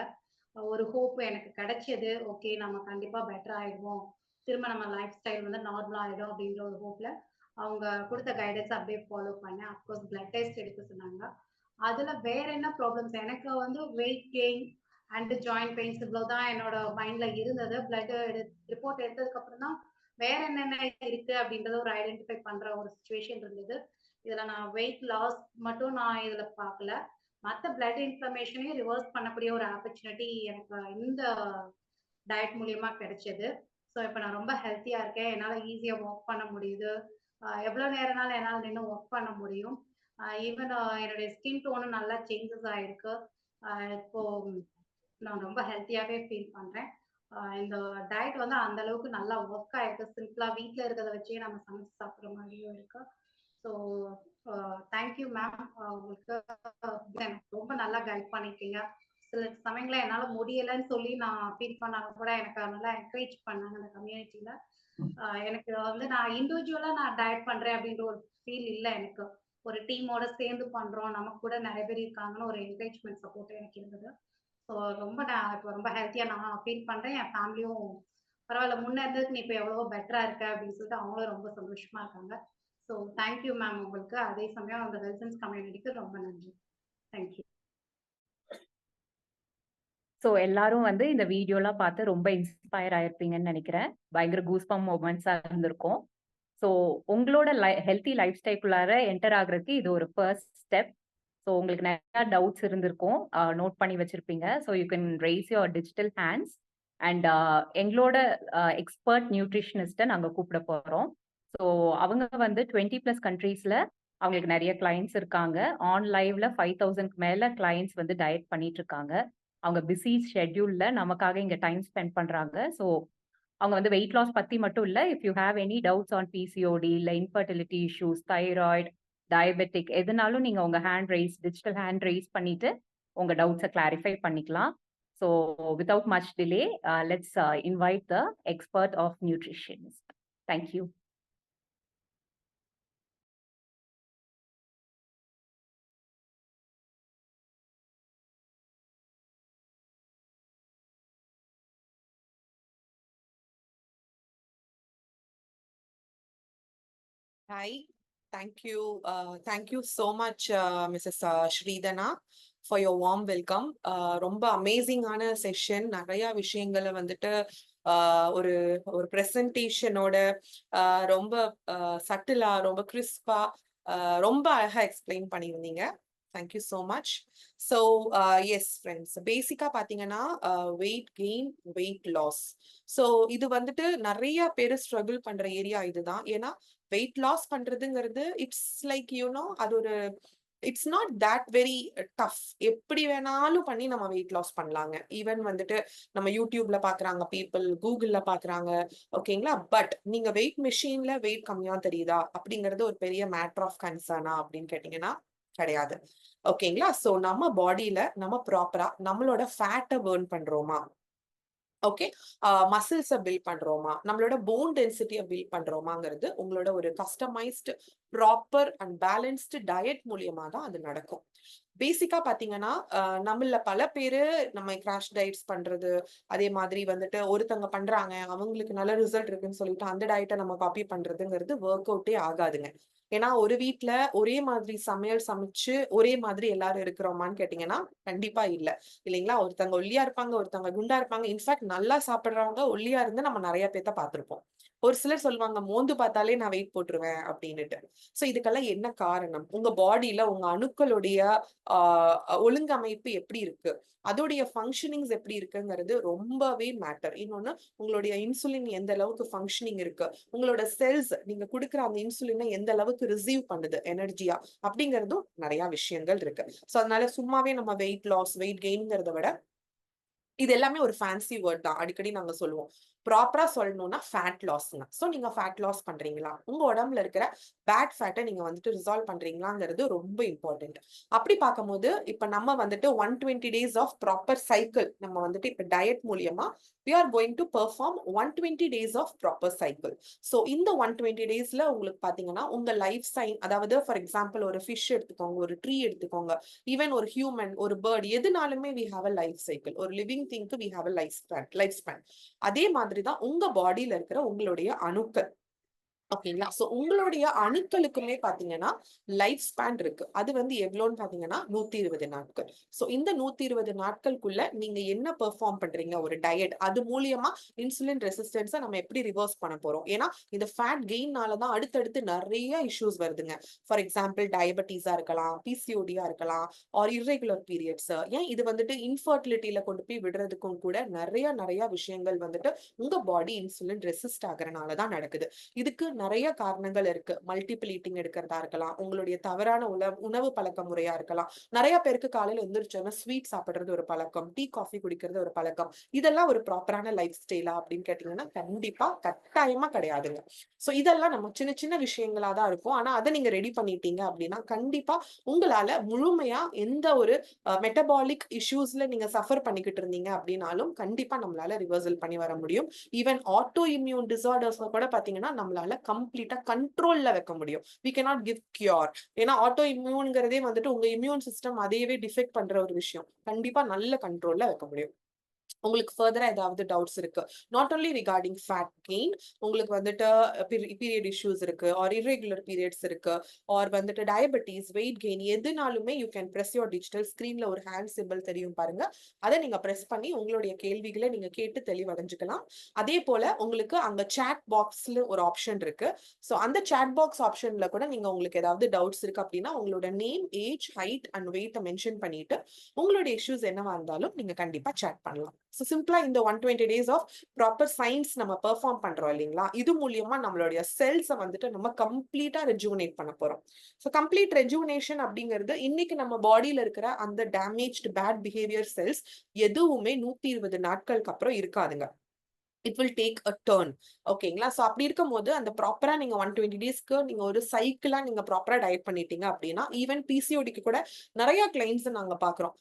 ஒரு ஹோப் எனக்கு கிடைச்சது. ஓகே, நம்ம கண்டிப்பா பெட்டர் ஆயிடுவோம், திரும்ப நம்ம லைஃப் ஸ்டைல் வந்து நார்மல் ஆயிடும் அப்படின்ற ஒரு ஹோப்ல அவங்க கொடுத்த கைடன்ஸ் அப்படியே ஃபாலோ பண்ணேன். அப்கோர்ஸ் பிளட் டெஸ்ட் எடுக்க சொன்னாங்க. அதுல வேற என்ன ப்ராப்ளம்ஸ், எனக்கு வந்து weight gain and joint pains இவ்வளவுதான் என்னோட மைண்ட்ல இருந்தது. பிளட் ரிப்போர்ட் எடுத்ததுக்கு அப்புறம் தான் வேற என்னென்ன இருக்கு அப்படின்றத ஒரு ஐடென்டிஃபை பண்ற ஒரு சுச்சுவேஷன் இருந்தது. இதுல நான் வெயிட் லாஸ் மட்டும் நான் இதுல பார்க்கல, மற்ற பிளட் இன்ஃப்ளமேஷனையும் ரிவர்ஸ் பண்ணக்கூடிய ஒரு ஆப்பர்ச்சுனிட்டி எனக்கு இந்த டயட் மூலியமா கிடைச்சது. ஸோ இப்போ நான் ரொம்ப ஹெல்த்தியா இருக்கேன். என்னால் ஈஸியா ஒர்க் பண்ண முடியுது. எவ்வளோ நேரம்னாலும் என்னால் நின்று ஒர்க் பண்ண முடியும். ஈவன் என்னுடைய ஸ்கின் டோனும் நல்லா சேஞ்சஸ் ஆயிருக்கு. இப்போ நான் ரொம்ப ஹெல்த்தியாவே ஃபீல் பண்றேன். இந்த டயட் வந்து அந்த அளவுக்கு நல்லா ஒர்க் ஆயிருக்கு. சிம்பிளா வீட்ல இருக்கிறத வச்சே நம்ம சமைச்சு சாப்பிடுற மாதிரியும் இருக்கு. So thank you ma'am. உங்களுக்கு ரொம்ப நல்லா கைட் பண்ணிருக்கீங்க. சில சமயங்கள என்னால முடியலைன்னு சொல்லி நான் ஃபீல் பண்ணாலும் கூட எனக்கு நல்லா என்கரேஜ் பண்ணாங்க அந்த கம்யூனிட்டியில. எனக்கு வந்து நான் இண்டிவிஜுவலா நான் டயட் பண்றேன் அப்படின்ற ஒரு ஃபீல் இல்லை எனக்கு. ஒரு டீமோட சேர்ந்து பண்றோம், நமக்கு கூட நிறைய பேர் இருக்காங்கன்னு ஒரு என்கரேஜ்மெண்ட் சப்போர்ட் எனக்கு இருந்தது. ஸோ நான் இப்போ ரொம்ப ஹெல்த்தியா நான் ஃபீல் பண்றேன். என் ஃபேமிலியும் பரவாயில்ல, முன்ன இருந்ததுக்கு நீ இப்போ எவ்வளவோ பெட்டரா இருக்க அப்படின்னு சொல்லிட்டு அவங்களும் ரொம்ப சந்தோஷமா இருக்காங்க. ஸோ தேங்க்யூ மேம் உங்களுக்கு. அதே சமயம் அந்த வெல்சன்ஸ் கம்யூனிட்டிக்கு ரொம்ப நன்றி. தேங்க்யூ. ஸோ எல்லாரும் வந்து இந்த வீடியோலாம் பார்த்து ரொம்ப இன்ஸ்பயர் ஆயிருப்பீங்கன்னு நினைக்கிறேன். பயங்கர கூஸ்பம் மூமெண்ட்ஸா இருந்திருக்கும். ஸோ உங்களோட ஹெல்த்தி லைஃப் ஸ்டைல்குள்ளார என்டர் ஆகுறதுக்கு இது ஒரு ஃபர்ஸ்ட் ஸ்டெப். ஸோ உங்களுக்கு நிறைய டவுட்ஸ் இருந்திருக்கும், நோட் பண்ணி வச்சிருப்பீங்க. So you can raise your digital hands and எங்களோட எக்ஸ்பர்ட் நியூட்ரிஷனிஸ்ட்டை நாங்கள் கூப்பிட போகிறோம். ஸோ அவங்க வந்து 20+ கண்ட்ரீஸ்ல அவங்களுக்கு நிறைய கிளைண்ட்ஸ் இருக்காங்க. ஆன் லைவ்ல 5000க்கு மேல கிளைண்ட்ஸ் வந்து டயட் பண்ணிட்டு இருக்காங்க. அவங்க பிஸி ஷெட்யூல்ல நமக்காக இங்க டைம் ஸ்பெண்ட் பண்றாங்க. ஸோ அவங்க வந்து வெயிட் லாஸ் பத்தி மட்டும் இல்ல, if you have any doubts on PCOD இல்ல இன்ஃபர்டிலிட்டி இஷ்யூஸ், தைராய்டு, டயபெட்டிக், எதுனாலும் நீங்க உங்க டிஜிட்டல் ஹேண்ட் ரைஸ் பண்ணிட்டு உங்க டவுட்ஸை கிளாரிஃபை பண்ணிக்கலாம். So without much delay, let's invite the expert of nutritionist. Thank you. Hi, thank you so much, Mrs. Sridhana, for your warm welcome. ரொம்ப அமேசிங்கான செஷன். நிறைய விஷயங்களை வந்துட்டு ஒரு ஒரு ப்ரெசன்டேஷனோட ரொம்ப சட்டிலா, ரொம்ப கிறிஸ்பா, ரொம்ப அழகா எக்ஸ்பிளைன் பண்ணியிருந்தீங்க. Thank you so much. So, yes, friends, பேசிக்கா பாத்தீங்கன்னா weight gain, weight loss. So இது வந்துட்டு நிறைய பேர் ஸ்ட்ரகிள் பண்ற ஏரியா இதுதான். ஏன்னா வெயிட் லாஸ் பண்றதுங்கிறது இட்ஸ் லைக் அது ஒரு it's not that very tough. எப்படி வேணாலும் பண்ணி நம்ம வெயிட் லாஸ் பண்ணலாங்க. ஈவன் வந்துட்டு நம்ம யூடியூப்ல பாக்குறாங்க பீப்புள், கூகுள்ல பாக்குறாங்க, ஓகேங்களா. பட் நீங்க வெயிட் மிஷின்ல வெயிட் கம்மியா தெரியுதா அப்படிங்கிறது ஒரு பெரிய மேட்டர் ஆஃப் கன்சர்னா அப்படின்னு கேட்டீங்கன்னா கிடையாது. ஓகேங்களா. சோ நம்ம பாடியில நம்ம ப்ராப்பரா நம்மளோட ஃபேட்டை பர்ன் பண்றோமா, ஓகே, மசில்ஸை பில்ட் பண்றோமா, நம்மளோட போன் டென்சிட்டியை பில்ட் பண்றோமாங்கிறது உங்களோட ஒரு customised proper and balanced diet மூலியமா தான் அது நடக்கும். பேசிக்கா பாத்தீங்கன்னா நம்மள பல பேரு நம்ம கிராஷ் டயட்ஸ் பண்றது, அதே மாதிரி வந்துட்டு ஒருத்தவங்க பண்றாங்க அவங்களுக்கு நல்ல ரிசல்ட் இருக்குன்னு சொல்லிட்டு அந்த டயட்டை நம்ம காப்பி பண்றதுங்கிறது ஒர்க் அவுட்டே ஆகாதுங்க. ஏன்னா ஒரு வீட்டுல ஒரே மாதிரி சமையல் சமைச்சு ஒரே மாதிரி எல்லாரும் இருக்கிறோமான்னு கேட்டீங்கன்னா கண்டிப்பா இல்ல, இல்லைங்களா. ஒருத்தவங்க ஒல்லியா இருப்பாங்க, ஒருத்தவங்க குண்டா இருப்பாங்க. இன்ஃபேக்ட் நல்லா சாப்பிடுறவங்க ஒல்லியா இருந்து நம்ம நிறைய பேத்த பார்த்திருப்போம். ஒரு சிலர் சொல்லுவாங்க மோந்து பார்த்தாலே நான் வெயிட் போட்டுருவேன் அப்படின்னுட்டு. சோ இதுக்கெல்லாம் என்ன காரணம்? உங்க பாடியில உங்க அணுக்களுடைய ஒழுங்கமைப்பு எப்படி இருக்கு, அதோடைய ஃபங்க்ஷனிங்ஸ் எப்படி இருக்குங்கிறது ரொம்பவே மேட்டர். இன்னொன்னு உங்களுடைய இன்சுலின் எந்த அளவுக்கு ஃபங்க்ஷனிங் இருக்கு, உங்களோட செல்ஸ் நீங்க கொடுக்குற அந்த இன்சுலினை எந்த அளவுக்கு ரிசீவ் பண்ணுது எனர்ஜியா, அப்படிங்கிறதும் நிறைய விஷயங்கள் இருக்கு. சோ அதனால சும்மாவே நம்ம வெயிட் லாஸ் வெயிட் கெயின்ங்கிறத விட இது எல்லாமே ஒரு ஃபேன்சி வேர்ட் தான். அடிக்கடி நாங்க சொல்லுவோம். ப்ராப்பரா சொல்லணும்னா ஃபேட் லாஸ்ங்க. சோ நீங்க ஃபேட் லாஸ் பண்றீங்களா, உங்க உடம்புல இருக்கிற பேட் ஃபேட்டை நீங்க வந்துட்டு ரிசால்வ் பண்றீங்களாங்கிறது ரொம்ப இம்பார்ட்டன்ட். அப்படி பார்க்கும்போது இப்ப நம்ம வந்துட்டு 120 days ஆஃப் ப்ராப்பர் சைக்கிள் நம்ம வந்துட்டு இப்ப டயட் மூலியமா we are going to perform 120 days of proper cycle. So இந்த 120 daysல உங்களுக்கு பாத்தீங்கன்னா உங்க லைஃப் சைன், அதாவது ஃபார் எக்ஸாம்பிள் ஒரு ஃபிஷ் எடுத்துக்கோங்க, ஒரு ட்ரீ எடுத்துக்கோங்க, ஈவன் ஒரு ஹியூமன், ஒரு பேர்ட், எதுனாலுமே we have a life cycle. ஒரு லிவிங் திங்க்கு we have a life span. அதே மாதிரிதான் உங்க பாடியில இருக்கிற உங்களுடைய அணுக்கள், ஓகேங்களா. சோ உங்களுடைய அணுக்களுக்குமே பாத்தீங்கன்னா லைஃப் ஸ்பேன் இருக்கு. அது வந்து எவ்வளோன்னு பாத்தீங்கன்னா 120 நாட்கள். சோ இந்த 120 நாட்களுக்குள்ள நீங்க என்ன பெர்ஃபார்ம் பண்றீங்க ஒரு டயட், அது மூலியமா இன்சுலின் ரெசிஸ்டன்ஸை நம்ம எப்படி ரிவர்ஸ் பண்ண போறோம். ஏன்னா இந்த ஃபேட் கெயின்னாலதான் அடுத்தடுத்து நிறைய இஷ்யூஸ் வருதுங்க. ஃபார் எக்ஸாம்பிள் டயபெட்டிஸா இருக்கலாம், பிசிஓடியா இருக்கலாம், ஆர் இர்ரெகுலர் பீரியட்ஸ். ஏன் இது வந்துட்டு இன்ஃபர்டிலிட்டியில கொண்டு போய் விடுறதுக்கும் கூட நிறைய விஷயங்கள் வந்துட்டு உங்க பாடி இன்சுலின் ரெசிஸ்ட் ஆகுறதுனாலதான் நடக்குது. இதுக்கு நிறைய காரணங்கள் இருக்கு. மல்டிபிள் ஈட்டிங் எடுக்கிறதா இருக்கலாம், உங்களுடைய தவறான உணவு பழக்க முறையா இருக்கலாம். நிறைய பேருக்கு காலையில எந்திரிச்சோன்னா ஸ்வீட் சாப்பிடுறது ஒரு பழக்கம், டீ காஃபி குடிக்கிறது ஒரு பழக்கம். இதெல்லாம் ஒரு ப்ராப்பரான லைஃப் ஸ்டைலா அப்படின்னு கேட்டீங்கன்னா கண்டிப்பா கட்டாயமா கிடையாதுங்க. சோ இதெல்லாம் நம்ம சின்ன சின்ன விஷயங்களா தான் இருக்கும். ஆனா அதை நீங்க ரெடி பண்ணிட்டீங்க அப்படின்னா கண்டிப்பா உங்களால முழுமையா எந்த ஒரு மெட்டபாலிக் இஷ்யூஸ்ல நீங்க சஃபர் பண்ணிக்கிட்டு இருந்தீங்க அப்படின்னாலும் கண்டிப்பா நம்மளால ரிவர்சல் பண்ணி வர முடியும். ஈவன் ஆட்டோ இம்யூன் டிசார்டர்ஸ் கூட பாத்தீங்கன்னா நம்மளால கம்ப்ளீட்டா கண்ட்ரோல்ல வைக்க முடியும். we cannot give cure. ஏன்னா ஆட்டோ இம்யூன்ங்கிறதே வந்துட்டு உங்க இம்யூன் சிஸ்டம் அதையவே டிஃபெக்ட் பண்ற ஒரு விஷயம். கண்டிப்பா நல்ல கண்ட்ரோல்ல வைக்க முடியும். உங்களுக்கு ஃபர்தரா ஏதாவது டவுட்ஸ் இருக்கு, not only regarding fat gain, உங்களுக்கு வந்துட்டு பீரியட் இஷ்யூஸ் இருக்கு, ஆர் இர்ரெகுலர் பீரியட்ஸ் இருக்கு, ஆர் வந்துட்டு டயபெட்டிஸ், வெயிட் கெயின், எதுனாலுமே you can press your digital ஸ்கிரீன்ல ஒரு ஹேண்ட் சிம்பிள் தெரியும் பாருங்க, அதை நீங்க பிரஸ் பண்ணி உங்களுடைய கேள்விகளை நீங்க கேட்டு தெளிவடைஞ்சுக்கலாம். அதே போல உங்களுக்கு அங்க சாட் பாக்ஸ்ல ஒரு ஆப்ஷன் இருக்கு. ஸோ அந்த சாட் பாக்ஸ் ஆப்ஷன்ல கூட நீங்க உங்களுக்கு ஏதாவது டவுட்ஸ் இருக்கு அப்படின்னா உங்களோட நேம், ஏஜ், ஹைட் அண்ட் வெயிட்டை மென்ஷன் பண்ணிட்டு உங்களுடைய இஷ்யூஸ் என்னவா இருந்தாலும் நீங்க கண்டிப்பா சாட் பண்ணலாம். ஸோ சிம்பிளா இந்த 120 days ஆஃப் ப்ராப்பர் சயின்ஸ் நம்ம பெர்ஃபார்ம் பண்றோம் இல்லைங்களா, இது மூலியமா நம்மளுடைய செல்ஸை வந்துட்டு நம்ம கம்ப்ளீட்டா ரெஜுவனேட் பண்ண போறோம். ஸோ கம்ப்ளீட் ரெஜுவனேஷன் அப்படிங்கிறது இன்னைக்கு நம்ம பாடியில இருக்கிற அந்த டேமேஜ்டு பேட் பிஹேவியர் செல்ஸ் எதுவுமே 120 நாட்களுக்கு அப்புறம் இருக்காதுங்க. it will take a turn. ஓகேங்களா. சோ அப்படி இருக்கும் போது அந்த ப்ராப்பரா நீங்க 120 டேஸ்க்கு நீங்க ஒரு சைக்கிளா நீங்க ப்ராப்பரா டயட் பண்ணிட்டீங்க அப்படின்னா ஈவன் பிசிஓடிக்கு கூட நிறைய கிளைண்ட்ஸ் நாங்க பாக்குறோம்.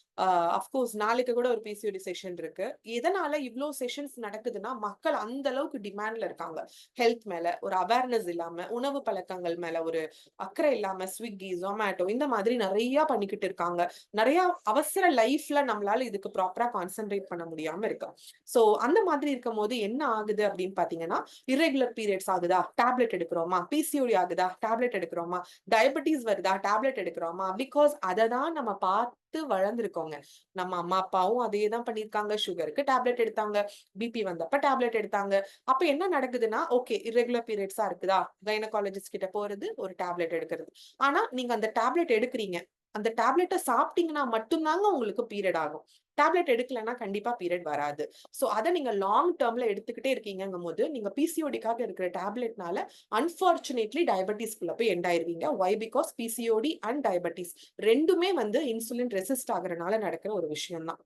அஃப்கோர்ஸ் நாளைக்கு கூட ஒரு பிசிஓடி செஷன் இருக்கு. எதனால இவ்வளவு செஷன்ஸ் நடக்குதுன்னா மக்கள் அந்த அளவுக்கு டிமாண்ட்ல இருக்காங்க. ஹெல்த் மேல ஒரு அவேர்னஸ் இல்லாம, உணவு பழக்கங்கள் மேல ஒரு அக்கறை இல்லாம ஸ்விக்கி, ஜொமேட்டோ இந்த மாதிரி நிறைய பண்ணிக்கிட்டு இருக்காங்க. நிறைய அவசர லைஃப்ல நம்மளால இதுக்கு ப்ராப்பரா கான்சென்ட்ரேட் பண்ண முடியாம இருக்கு. சோ அந்த மாதிரி இருக்கும் போது என்ன என்ன ஆகுது அப்படின்னு பாத்தீங்கன்னா, irregular periods ஆகுதா, டேப்லெட் எடுக்கிறோமா, பிசிஓடி ஆகுதா, டேப்லெட் எடுக்கிறோமா, டயபெட்டிஸ் வருதா, டேப்லெட் எடுக்கிறோமா, பிகாஸ் அதை தான் நம்ம பார்த்து வளர்ந்துருக்கோங்க. நம்ம அம்மா அப்பாவும் அதே தான் பண்ணிருக்காங்க. சுகருக்கு டேப்லெட் எடுத்தாங்க, பிபி வந்தப்ப டேப்லெட் எடுத்தாங்க. அப்ப என்ன நடக்குதுன்னா, ஓகே irregular periods இருக்குதா, கைனகாலஜிஸ்ட் கிட்ட போறது, ஒரு டேப்லெட் எடுக்கிறது. ஆனா நீங்க அந்த டேப்லெட் எடுக்கிறீங்க, அந்த டேப்லெட்டை சாப்பிட்டீங்கன்னா மட்டும்தாங்க உங்களுக்கு பீரியட் ஆகும். டேப்லெட் எடுக்கலன்னா கண்டிப்பா பீரியட் வராது. சோ அதை நீங்க லாங் டேர்ம்ல எடுத்துக்கிட்டே இருக்கீங்கும் போது நீங்க பிசிஓடிக்காக இருக்கிற டேப்லெட்னால அன்பார்ச்சுனேட்லி டயபெட்டிஸ்குள்ள போய் எண்ட் ஆயிருவீங்க. Why? Because PCOD and diabetes ரெண்டுமே வந்து இன்சுலின் ரெசிஸ்ட் ஆகுறதுனால நடக்கிற ஒரு விஷயம் தான்.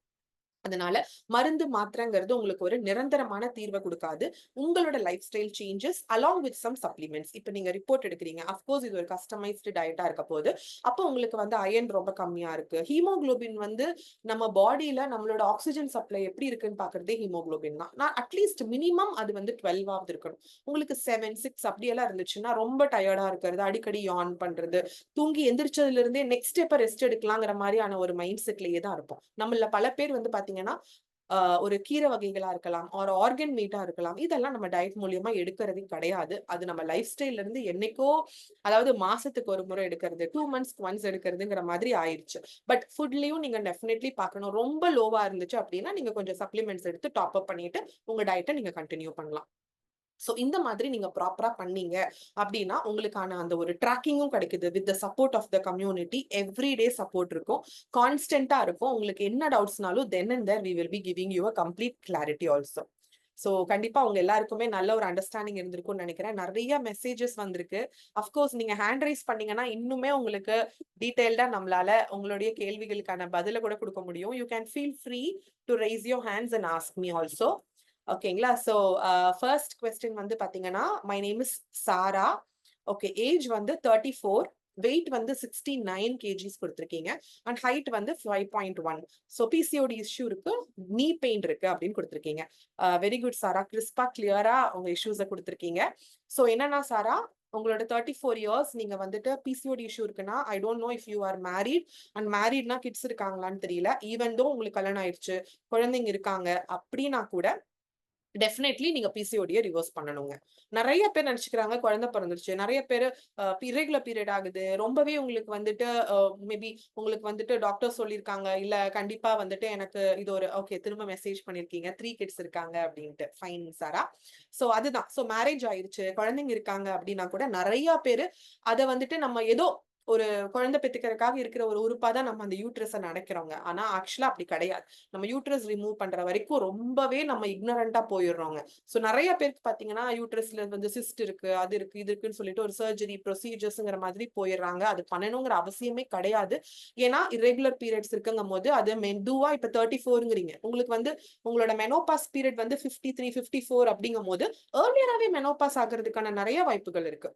அதனால மருந்து மாத்திரைங்கிறது உங்களுக்கு ஒரு நிரந்தரமான தீர்வை கொடுக்காது. உங்களோட lifestyle changes along with some supplements. இப்ப நீங்க ரிப்போர்ட் எடுக்கிறீங்க, அஃப்கோர்ஸ் இது ஒரு கஸ்டமைஸ்டு டயட்டா இருக்க போது. அப்போ உங்களுக்கு வந்து அயன் ரொம்ப கம்மியா இருக்கு, ஹீமோகுளோபின் வந்து நம்ம பாடியில நம்மளோட ஆக்சிஜன் சப்ளை எப்படி இருக்குன்னு பாக்குறதே ஹீமோகுளோபின் தான். நான் அட்லீஸ்ட் மினிமம் அது வந்து 12 இருக்கணும். உங்களுக்கு 7, 6 அப்படியெல்லாம் இருந்துச்சுன்னா ரொம்ப டயர்டா இருக்கிறது, அடிக்கடி யான் பண்றது, தூங்கி எந்திரிச்சதுல இருந்தே நெக்ஸ்ட் எப்ப ரெஸ்ட் எடுக்கலாங்கிற மாதிரியான ஒரு மைண்ட் செட்லயே தான் இருப்போம். நம்மள பல பேர் வந்து பாத்தீங்கன்னா ஒரு கீரை வகைகளா இருக்கலாம், ஒரு ஆர்கன் மீட்டா இருக்கலாம், இதெல்லாம் நம்ம டயட் மூலியமா எடுக்கிறதே கிடையாது. அது நம்ம லைஃப் ஸ்டைல்ல இருந்து என்னைக்கோ, அதாவது மாசத்துக்கு ஒரு முறை எடுக்கிறது, 2 months ஒன்ஸ் எடுக்கிறதுங்கிற மாதிரி ஆயிடுச்சு. பட் ஃபுட்லயும் நீங்க டெஃபினெட்லி பார்க்கணும். ரொம்ப லோவா இருந்துச்சு அப்படின்னா நீங்க கொஞ்சம் சப்ளிமெண்ட்ஸ் எடுத்து டாப் அப் பண்ணிட்டு உங்க டயட்டை நீங்க கண்டினியூ பண்ணலாம். சோ இந்த மாதிரி நீங்க ப்ராப்பரா பண்ணீங்க அப்படின்னா உங்களுக்கான அந்த ஒரு ட்ராக்கிங்கும் கிடைக்குது. With the support of the community, everyday support இருக்கும், கான்ஸ்டன்டா இருக்கும். உங்களுக்கு என்ன டவுட்ஸ்னாலும் then and there we will be giving you a complete clarity also. So கண்டிப்பா உங்க எல்லாருக்குமே நல்ல ஒரு அண்டர்ஸ்டாண்டிங் இருந்திருக்கும்னு நினைக்கிறேன். நிறைய மெசேஜஸ் வந்திருக்கு. அஃப்கோர்ஸ் நீங்க ஹேண்ட் ரைஸ் பண்ணீங்கன்னா இன்னுமே உங்களுக்கு டீடைல்டா நம்மளால உங்களுடைய கேள்விகளுக்கான பதில கூட கொடுக்க முடியும். You can feel free to raise your hands and ask me also. ஓகேங்களா? சோ ஃபர்ஸ்ட் கொஸ்டின் வந்து பாத்தீங்கன்னா, my name is Sara. Okay, age வந்து 34, வெயிட் வந்து 69 kgs கொடுத்திருக்கீங்க, அண்ட் ஹைட் வந்து 5.1. ஸோ பிசிஓடி இஷ்யூ இருக்கு, நீ பெயின் இருக்கு அப்படின்னு கொடுத்திருக்கீங்க. வெரி குட் சாரா, கிறிஸ்பா கிளியரா உங்க இஷ்யூஸை கொடுத்திருக்கீங்க. ஸோ என்னன்னா சாரா, உங்களோட 34 இயர்ஸ் நீங்க வந்துட்டு பிசிஓடி இஷ்யூ இருக்குன்னா, I don't know if you are married, and மேரிட்னா கிட்ஸ் இருக்காங்களான்னு தெரியல. ஈவன் தோ உங்களுக்கு கல்யாணம் ஆயிடுச்சு, குழந்தைங்க இருக்காங்க அப்படின்னா கூட டெஃபினெட்லி நீங்க பிசிஓடியை ரிவர்ஸ் பண்ணணுங்க. நிறைய பேர் நினைச்சுக்கிறாங்க குழந்தை பிறந்துருச்சு, நிறைய பேர் இரெகுலர் பீரியட் ஆகுது, ரொம்பவே உங்களுக்கு வந்துட்டு மேபி உங்களுக்கு வந்துட்டு டாக்டர் சொல்லியிருக்காங்க, இல்ல கண்டிப்பா வந்துட்டு எனக்கு இது ஒரு ஓகே, திரும்ப மெசேஜ் பண்ணிருக்கீங்க 3 kids இருக்காங்க அப்படின்ட்டு. ஃபைன் சாரா. சோ அதுதான், சோ மேரேஜ் ஆயிருச்சு, குழந்தைங்க இருக்காங்க அப்படின்னா கூட நிறைய பேரு அதை வந்துட்டு நம்ம ஏதோ ஒரு குழந்தை பெத்துக்கிறதுக்காக இருக்கிற ஒரு உறுப்பா தான் நம்ம அந்த யூட்ரஸை நினைக்கிறோங்க. ஆனா ஆக்சுவலா அப்படி கிடையாது. நம்ம யூட்ரஸ் ரிமூவ் பண்ற வரைக்கும் ரொம்பவே நம்ம இக்னரண்டா போயிடுறோங்க. சோ நிறைய பேருக்கு பாத்தீங்கன்னா யூட்ரஸ்ல வந்து சிஸ்ட் இருக்கு, அது இருக்கு, இது இருக்குன்னு சொல்லிட்டு ஒரு சர்ஜரி ப்ரொசீஜர்ஸ்ங்கிற மாதிரி போயிடுறாங்க. அது பண்ணணுங்கிற அவசியமே கிடையாது. ஏன்னா இரெகுலர் பீரியட்ஸ் இருக்குங்கும் போது அது மெதுவா இப்ப 34ங்கிறீங்க, உங்களுக்கு வந்து உங்களோட மெனோபாஸ் பீரியட் வந்து 53, 54 அப்படிங்கும் போது ஏர்லியராவே மெனோபாஸ் ஆகிறதுக்கான நிறைய வாய்ப்புகள் இருக்கு,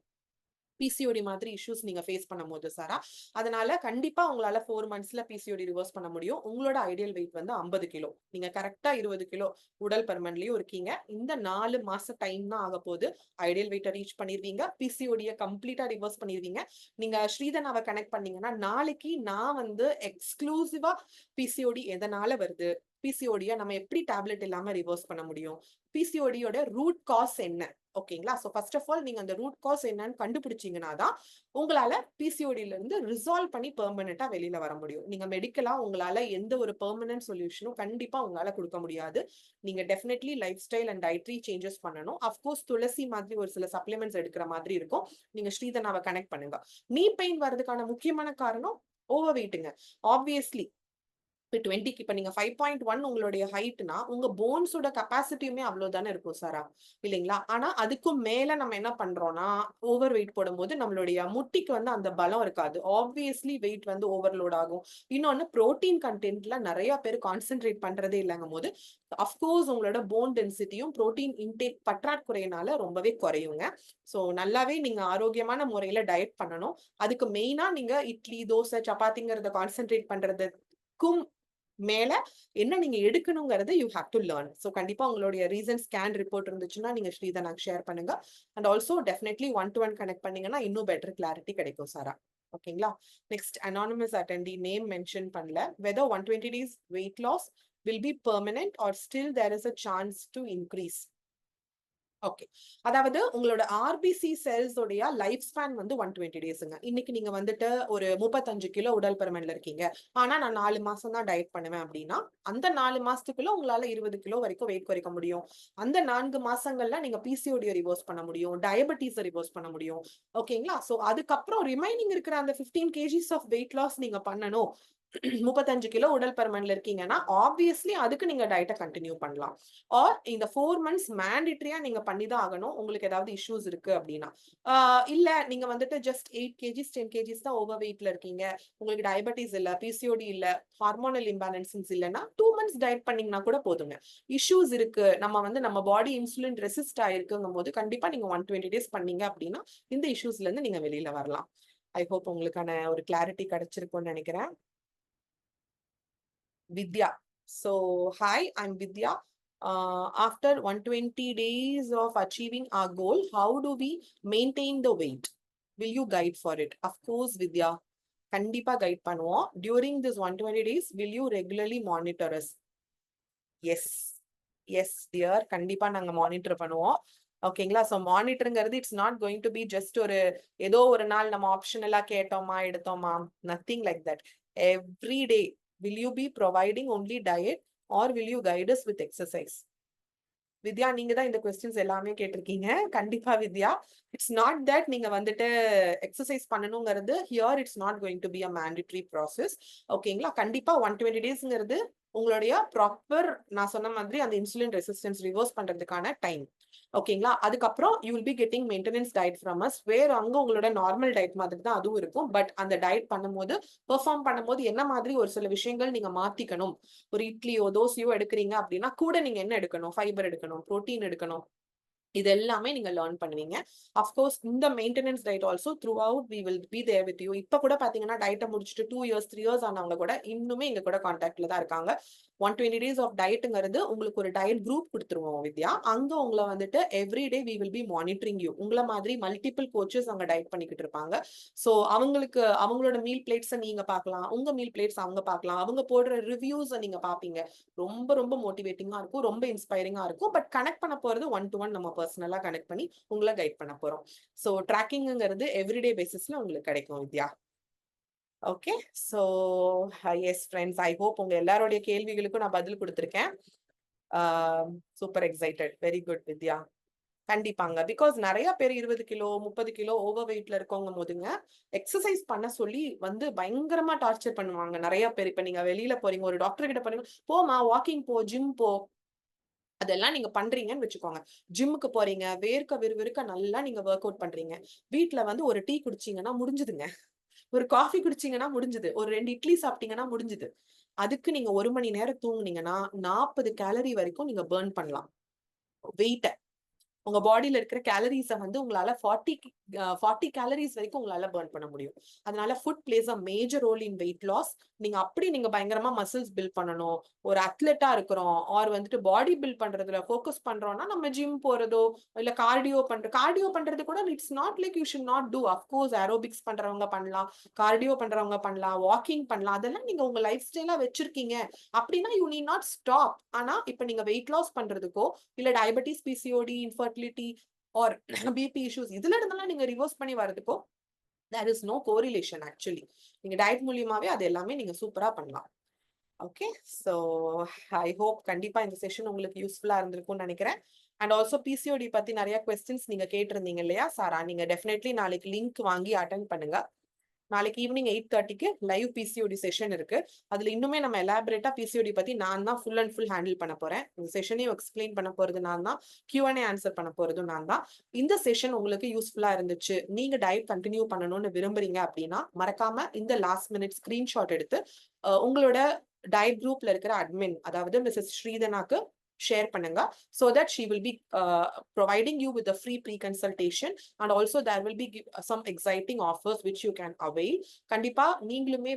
பிசிஓடி மாதிரி இஷ்யூஸ் நீங்க ஃபேஸ் பண்ணும்போது சாரா. அதனால கண்டிப்பா உங்களால 4 monthsல பிசிஓடி ரிவர்ஸ் பண்ண முடியும். உங்களோட ஐடியல் வெயிட் வந்து 50 கிலோ, நீங்க கரெக்டா 20 கிலோ உடல் பருமன்லயும் இருக்கீங்க. இந்த 4 மாச டைம் தான் ஆக போது, ஐடியல் வெயிட்டை ரீச் பண்ணிருவீங்க, பிசிஓடியை கம்ப்ளீட்டா ரிவர்ஸ் பண்ணிருவீங்க. நீங்க ஸ்ரீதனாவை கனெக்ட் பண்ணீங்கன்னா நாளைக்கு நான் வந்து எக்ஸ்க்ளூசிவா பிசிஓடி எதனால வருது, பிசிஓடியை நம்ம எப்படி டேப்லெட் இல்லாம ரிவர்ஸ் பண்ண முடியும், பிசிஓடியோட ரூட் காஸ் என்ன, ஓகேங்களா? சோ ஃபர்ஸ்ட் ஆஃப் ஆல் நீங்க அந்த ரூட் காஸ் என்னன்னு கண்டுபிடிச்சீங்கன்னா தான் உங்களால பிசிஓடில இருந்து ரிசால்வ் பண்ணி பெர்மனண்டா வெளியில வர முடியும். நீங்க மெடிக்கலா உங்களால எந்த ஒரு பெர்மனன்ட் சொல்யூஷனும் கண்டிப்பா உங்களால கொடுக்க முடியாது. நீங்க definitely life style and dietary changes பண்ணணும். அஃப்கோர்ஸ் துளசி மாதிரி ஒரு சில சப்ளிமெண்ட்ஸ் எடுக்கிற மாதிரி இருக்கும். நீங்க ஸ்ரீதனாவை கனெக்ட் பண்ணுங்க. நீ பெயின் வரதுக்கான முக்கியமான காரணம் ஓவர் வெயிட்டுங்க. ஆப்வியஸ்லி இப்ப 20க்கு இப்ப நீங்க 5.1 உங்களுடைய ஹைட்னா உங்க போன்ஸோட கெப்பாசிட்டியுமே அவ்வளவுதானே இருக்கும் சாரா, இல்லைங்களா? ஆனா அதுக்கும் மேல நம்ம என்ன பண்றோம்னா ஓவர் வெயிட் போடும்போது நம்மளுடைய முட்டிக்கு வந்து அந்த பலம் இருக்காது. ஆப்வியஸ்லி வெயிட் வந்து ஓவர்லோட் ஆகும். இன்னொன்னு புரோட்டீன் கண்டென்ட்ல நிறைய பேர் கான்சென்ட்ரேட் பண்றதே இல்லைங்கும் போது அஃப்கோர்ஸ் உங்களோட போன் டென்சிட்டியும் புரோட்டீன் இன்டேக் பற்றாக்குறையினால ரொம்பவே குறையுங்க. சோ நல்லாவே நீங்க ஆரோக்கியமான முறையில டயட் பண்ணணும். அதுக்கு மெயினா நீங்க இட்லி, தோசை, சப்பாத்திங்கிறத கான்சென்ட்ரேட் பண்றதுக்கும் மேல என்ன நீங்க எடுக்கணுங்கிறது you have to learn. So கண்டிப்பா உங்களுடைய ரீசன் ஸ்கேன் ரிப்போர்ட் இருந்துச்சுன்னா நீங்க ஸ்ரீதனாக்கு ஷேர் பண்ணுங்க. And also definitely 1-to-1 connect பண்ணீங்கன்னா இன்னும் பெட்டர் கிளாரிட்டி கிடைக்கும் சாரா. ஓகேங்களா? Next anonymous attendee name mention பண்ணல. Whether 120 days weight loss will be permanent or still there is a chance to increase. Okay, அதாவது உங்களோட ஆர்பிசி செல்ஸ் உடைய life span வந்து 120 டேஸ்ங்க. இன்னைக்கு நீங்க வந்துட்டு ஒரு 35 கிலோ உடல் பருமன்ல இருக்கீங்க, ஆனா நான் 4 மாசம் தான் டயட் பண்ணுவேன் அப்படின்னா, அந்த 4 மாசத்துக்குள்ள உங்களால 20 கிலோ வரைக்கும் வெயிட் குறைக்க முடியும். அந்த 4 மாசங்கள்ல நீங்க பிசிஓடியை ரிவர்ஸ் பண்ண முடியும், டயபெட்டிஸை ரிவர்ஸ் பண்ண முடியும். ஓகேங்களா? சோ அதுக்கப்புறம் ரிமைனிங் இருக்கிற அந்த 15 kgs ஆஃப் வெயிட் லாஸ் நீங்க பண்ணணும். 35 கிலோ உடல் பருமன்ல இருக்கீங்கன்னா ஆப்வியஸ்லி அதுக்கு நீங்க டயட்டை கண்டினியூ பண்ணலாம். ஆர் இந்த 4 months மேண்டிட்டரியா நீங்க பண்ணிதான் ஆகணும் உங்களுக்கு ஏதாவது இஷ்யூஸ் இருக்கு அப்படின்னா. இல்ல நீங்க வந்துட்டு ஜஸ்ட் 8 kgs 10 kgs தான் ஓவர் வெயிட்ல இருக்கீங்க, உங்களுக்கு டயபெட்டிஸ் இல்ல, பிசிஓடி இல்ல, ஹார்மோனல் இம்பேலன்சஸ் இல்லைன்னா 2 months டயட் பண்ணீங்கன்னா கூட போதுங்க. இஷ்யூஸ் இருக்கு, நம்ம பாடி இன்சுலின் ரெசிஸ்ட் ஆயிருக்குங்கும் போது கண்டிப்பா நீங்க 120 days பண்ணீங்க அப்படின்னா இந்த இஷ்யூஸ்ல இருந்து நீங்க வெளியில வரலாம். ஐ ஹோப் உங்களுக்கான ஒரு கிளாரிட்டி கிடைச்சிருக்கும்னு நினைக்கிறேன். Vidya. So, hi, I'm Vidya. After 120 days of achieving our goal, how do we maintain the weight? Will you guide for it? Of course, Vidya. Kandipa guide பண்ணுவோம். During this 120 days, will you regularly monitor us? Yes. Yes, dear. கண்டிப்பா நாங்க monitor பண்ணுவோம். ஓகேங்களா? So மானிட்டருங்கிறது it's not going to be just ஏதோ ஒரு நாள் நம்ம ஆப்ஷனலா கேட்டோமா எடுத்தோமா, nothing like that. Every day will you be providing only diet or will you guide us with exercise? வித்யா, நீங்க தான் இந்த கொஸ்டின்ஸ் எல்லாமே கேட்டிருக்கீங்க. கண்டிப்பா வித்யா, இட்ஸ் நாட் தட் நீங்க வந்துட்டு எக்ஸசைஸ் பண்ணணுங்கிறது here it's not going to be a mandatory process. ஓகேங்களா? கண்டிப்பா 120 டேஸ்ங்கிறது உங்களுடைய ப்ராப்பர் நான் சொன்ன மாதிரி அந்த இன்சுலின் ரெசிஸ்டன்ஸ் ரிவர்ஸ் பண்றதுக்கான டைம். ஓகேங்களா? அதுக்கப்புறம் you will be getting maintenance diet from us. வேற அங்க உங்களோட நார்மல் டயட் மாதிரி தான் அதுவும் இருக்கும். பட் அந்த டயட் பண்ணும்போது பெர்ஃபார்ம் பண்ணும்போது என்ன மாதிரி ஒரு சில விஷயங்கள் நீங்க மாத்திக்கணும். ஒரு இட்லியோ தோசையோ எடுக்கிறீங்க அப்படின்னா கூட நீங்க என்ன எடுக்கணும், ஃபைபர் எடுக்கணும், புரோட்டீன் எடுக்கணும், இது எல்லாமே நீங்க லேர்ன் பண்ணுவீங்க. அஃப்கோர்ஸ் இந்த maintenance diet also throughout we will be there with you. இப்ப கூட பாத்தீங்கன்னா டயட்டை முடிச்சுட்டு 2 years 3 years ஆனவங்க கூட இன்னுமே எங்க கூட கான்டாக்ட்ல தான் இருக்காங்க. 120 days ஆஃப் டயட்டுங்கிறது உங்களுக்கு ஒரு டயட் குரூப் கொடுத்துருவோம் வித்யா. அங்க உங்களை வந்துட்டு everyday we will be monitoring you. உங்களை மாதிரி மல்டிபிள் கோச்சஸ் அங்க டயட் பண்ணிக்கிட்டு இருப்பாங்க. ஸோ அவங்களுக்கு அவங்களோட மீல் பிளேட்ஸை நீங்க பார்க்கலாம், உங்க மீல் பிளேட்ஸ் அவங்க பார்க்கலாம், அவங்க போடுற ரிவ்யூஸை நீங்க பாப்பீங்க. ரொம்ப ரொம்ப மோட்டிவேட்டிங்கா இருக்கும், ரொம்ப இன்ஸ்பைரிங்கா இருக்கும். பட் கனெக்ட் பண்ண போறது 1-to-1 நம்ம பர்சனலா கனெக்ட் பண்ணி உங்களை கைட் பண்ண போறோம். ஸோ ட்ராக்கிங்கிறது எவ்ரிடே பேசிஸ்ல உங்களுக்கு கிடைக்கும் Vidya. Okay, so yes friends, I hope உங்க எல்லாருடைய கேள்விகளுக்கும் நான் பதில் கொடுத்துருக்கேன். Super excited, very good Vidya. கண்டிப்பாங்க, பிகாஸ் நிறைய பேர் 20 கிலோ 30 கிலோ ஓவர் வெயிட்ல இருக்கவங்க போதுங்க எக்ஸசைஸ் பண்ண சொல்லி பயங்கரமா டார்ச்சர் பண்ணுவாங்க நிறைய பேர். இப்ப நீங்க வெளியில போறீங்க, ஒரு டாக்டர் கிட்ட போறீங்க, போமா வாக்கிங் போ, ஜிம் போ, அதெல்லாம் நீங்க பண்றீங்கன்னு வச்சுக்கோங்க. ஜிம்முக்கு போறீங்க, வேர்க்க விறுவிறுக்க நல்லா நீங்க ஒர்க் அவுட் பண்றீங்க. வீட்டுல ஒரு டீ குடிச்சீங்கன்னா முடிஞ்சுதுங்க, ஒரு காஃபி குடிச்சீங்கன்னா முடிஞ்சுது, ஒரு 2 இட்லி சாப்பிட்டீங்கன்னா முடிஞ்சுது. அதுக்கு நீங்க 1 மணி நேரம் தூங்குனீங்கன்னா 40 கேலரி வரைக்கும் நீங்க பர்ன் பண்ணலாம். வெயிட்ட உங்க பாடியில இருக்கிற கேலரிஸை உங்களால 40 கேலரிஸ் வரைக்கும் உங்களால பர்ன் பண்ண முடியும். அதனால food plays a major role in weight loss. நீங்க பயங்கரமா மசில்ஸ் பில்ட் பண்ணணும், ஒரு அத்லெட்டா இருக்கிறோம், ஆர் பாடி பில்ட் பண்றதுல ஃபோக்கஸ் பண்றோம்னா நம்ம ஜிம் போறதோ இல்ல கார்டியோ பண்றது கூட it's not like you should not do. Of course aerobics பண்றவங்க பண்ணலாம், கார்டியோ பண்றவங்க பண்ணலாம், வாக்கிங் பண்ணலாம். அதெல்லாம் நீங்க உங்க லைஃப் ஸ்டைலா வச்சிருக்கீங்க அப்படின்னா யூ நீட் நாட் ஸ்டாப். ஆனா இப்ப நீங்க வெயிட் லாஸ் பண்றதுக்கோ இல்ல diabetes, PCOD, infertility or BP issues இதுல இருந்தெல்லாம் நீங்க ரிவர்ஸ் பண்ணி வரதுக்கோ there is no correlation actually. நீங்க டயட் மூலியமாவே அது எல்லாமே நீங்க சூப்பரா பண்ணலாம். ஓகே, சோ ஐ ஹோப் கண்டிப்பா இந்த செஷன் உங்களுக்கு யூஸ்ஃபுல்லா இருந்திருக்கும்னு நினைக்கிறேன். அண்ட் ஆல்சோ பிசிஓடி பத்தி நிறைய கொஸ்டின்ஸ் நீங்க கேட்டிருந்தீங்க இல்லையா சாரா? நீங்க டெஃபினெட்லி நாளைக்கு லிங்க் வாங்கி அட்டென்ட் பண்ணுங்க. நாளைக்கு ஈவினிங் 8:30க்கு லைவ் பிசிஓடி செஷன் இருக்கு. அதுல இன்னுமே நம்ம எலாபரேட்டா பிசிஓடி பத்தி நான் தான் ஃபுல் அண்ட் ஃபுல் ஹேண்டில் பண்ண போறேன். இந்த செஷனையும் எக்ஸ்பிளைன் பண்ண போறது நான் தான், Q&A ஆன்சர் பண்ண போறதும் நான் தான். இந்த செஷன் உங்களுக்கு யூஸ்ஃபுல்லா இருந்துச்சு, நீங்க டயட் கண்டினியூ பண்ணணும்னு விரும்புறீங்க அப்படின்னா மறக்காம இந்த லாஸ்ட் மினிட் ஸ்கிரீன்ஷாட் எடுத்து உங்களோட டயட் குரூப்ல இருக்கிற அட்மின், அதாவது மிஸ்ஸஸ் ஸ்ரீதனாக்கு ஷேர் பண்ணுங்க. So that she will be providing you with a free pre-consultation and also there will be some exciting offers which you can avail. கண்டிப்பா நீங்களுமே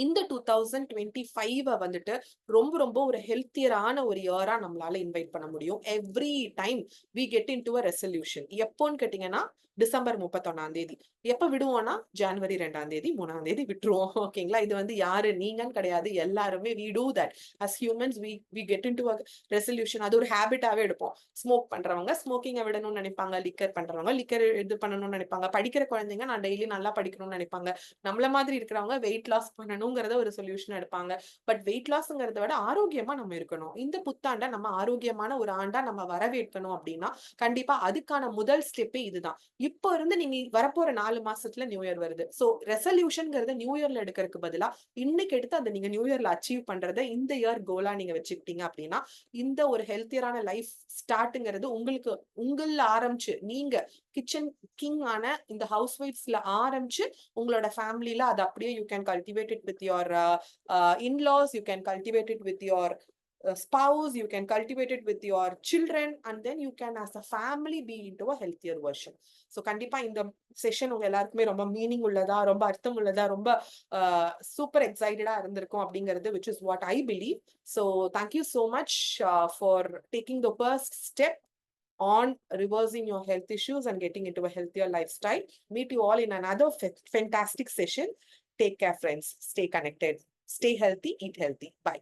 இந்த 2025 வந்துட்டு ரொம்ப ரொம்ப ஒரு ஹெல்த்தியரான ஒரு இயரா நம்மளால இன்வைட் பண்ண முடியும். Every time we get in to a resolution. எப்போன்னு கேட்டீங்கன்னா டிசம்பர் 31 எப்ப விடுவோம்னா ஜனவரி 2 3 விட்டுருவோம். ஓகேங்களா? இது வந்து யாரு நீங்கன்னு கிடையாது, எல்லாருமே we do that as humans. we get into a resolution. அது ஒரு ஹேபிட்டாவே எடுப்போம். ஸ்மோக் பண்றவங்க ஸ்மோக்கிங்கை விடணும்னு நினைப்பாங்க, லிக்கர் பண்றவங்க லிக்கர் இது பண்ணணும்னு நினைப்பாங்க, படிக்கிற குழந்தைங்க நான் டெய்லி நல்லா படிக்கணும்னு நினைப்பாங்க, நம்மள மாதிரி இருக்கிறவங்க வெயிட் லாஸ் பண்ணணுங்கிறத ஒரு சொல்யூஷன் எடுப்பாங்க. பட் வெயிட் லாஸ்ங்கிறத விட ஆரோக்கியமா நம்ம இருக்கணும். இந்த புத்தாண்டை நம்ம ஆரோக்கியமான ஒரு ஆண்டா நம்ம வரவேற்கணும் அப்படின்னா கண்டிப்பா அதுக்கான முதல் ஸ்டெப்பே இதுதான். இப்போ இருந்து நீங்க வரப்போற 4 மாசத்துல நியூ இயர் வருது. சோ ரெசல்யூஷன்ங்கிறத நியூ இயர்ல எடுக்கிறதுக்கு பதிலா இன்னைக்கு எடுத்து அதை நீங்க நியூ இயர்ல அச்சீவ் பண்றதை இந்த இயர் கோலா நீங்க வச்சுக்கிட்டீங்க அப்படின்னா இந்த ஒரு ஹெல்த்தியரான லைஃப் ஸ்டார்ட்ங்கிறது உங்களுக்கு உங்கள ஆரம்பிச்சு நீங்க கிச்சன் கிங் ஆன இந்த ஹவுஸ் ஒய்ஃப்ஸ்ல ஆரம்பிச்சு உங்களோட ஃபேமிலில அதை அப்படியே you can cultivate it with your in-laws, you can cultivate it with your spouse, you can cultivate it with your children, and then you can as a family be into a healthier version. So கண்டிப்பா இந்த session உங்க எல்லாருக்குமே ரொம்ப meaning உள்ளதா, ரொம்ப அர்த்தம் உள்ளதா, ரொம்ப சூப்பர் எக்ஸைட்டடா இருந்திருக்கும் அப்படிங்கிறது which is what I believe. So thank you so much for taking the first step on reversing your health issues and getting into a healthier lifestyle. Meet you all in another fantastic session. Take care, friends. Stay connected. Stay healthy. Eat healthy. Bye.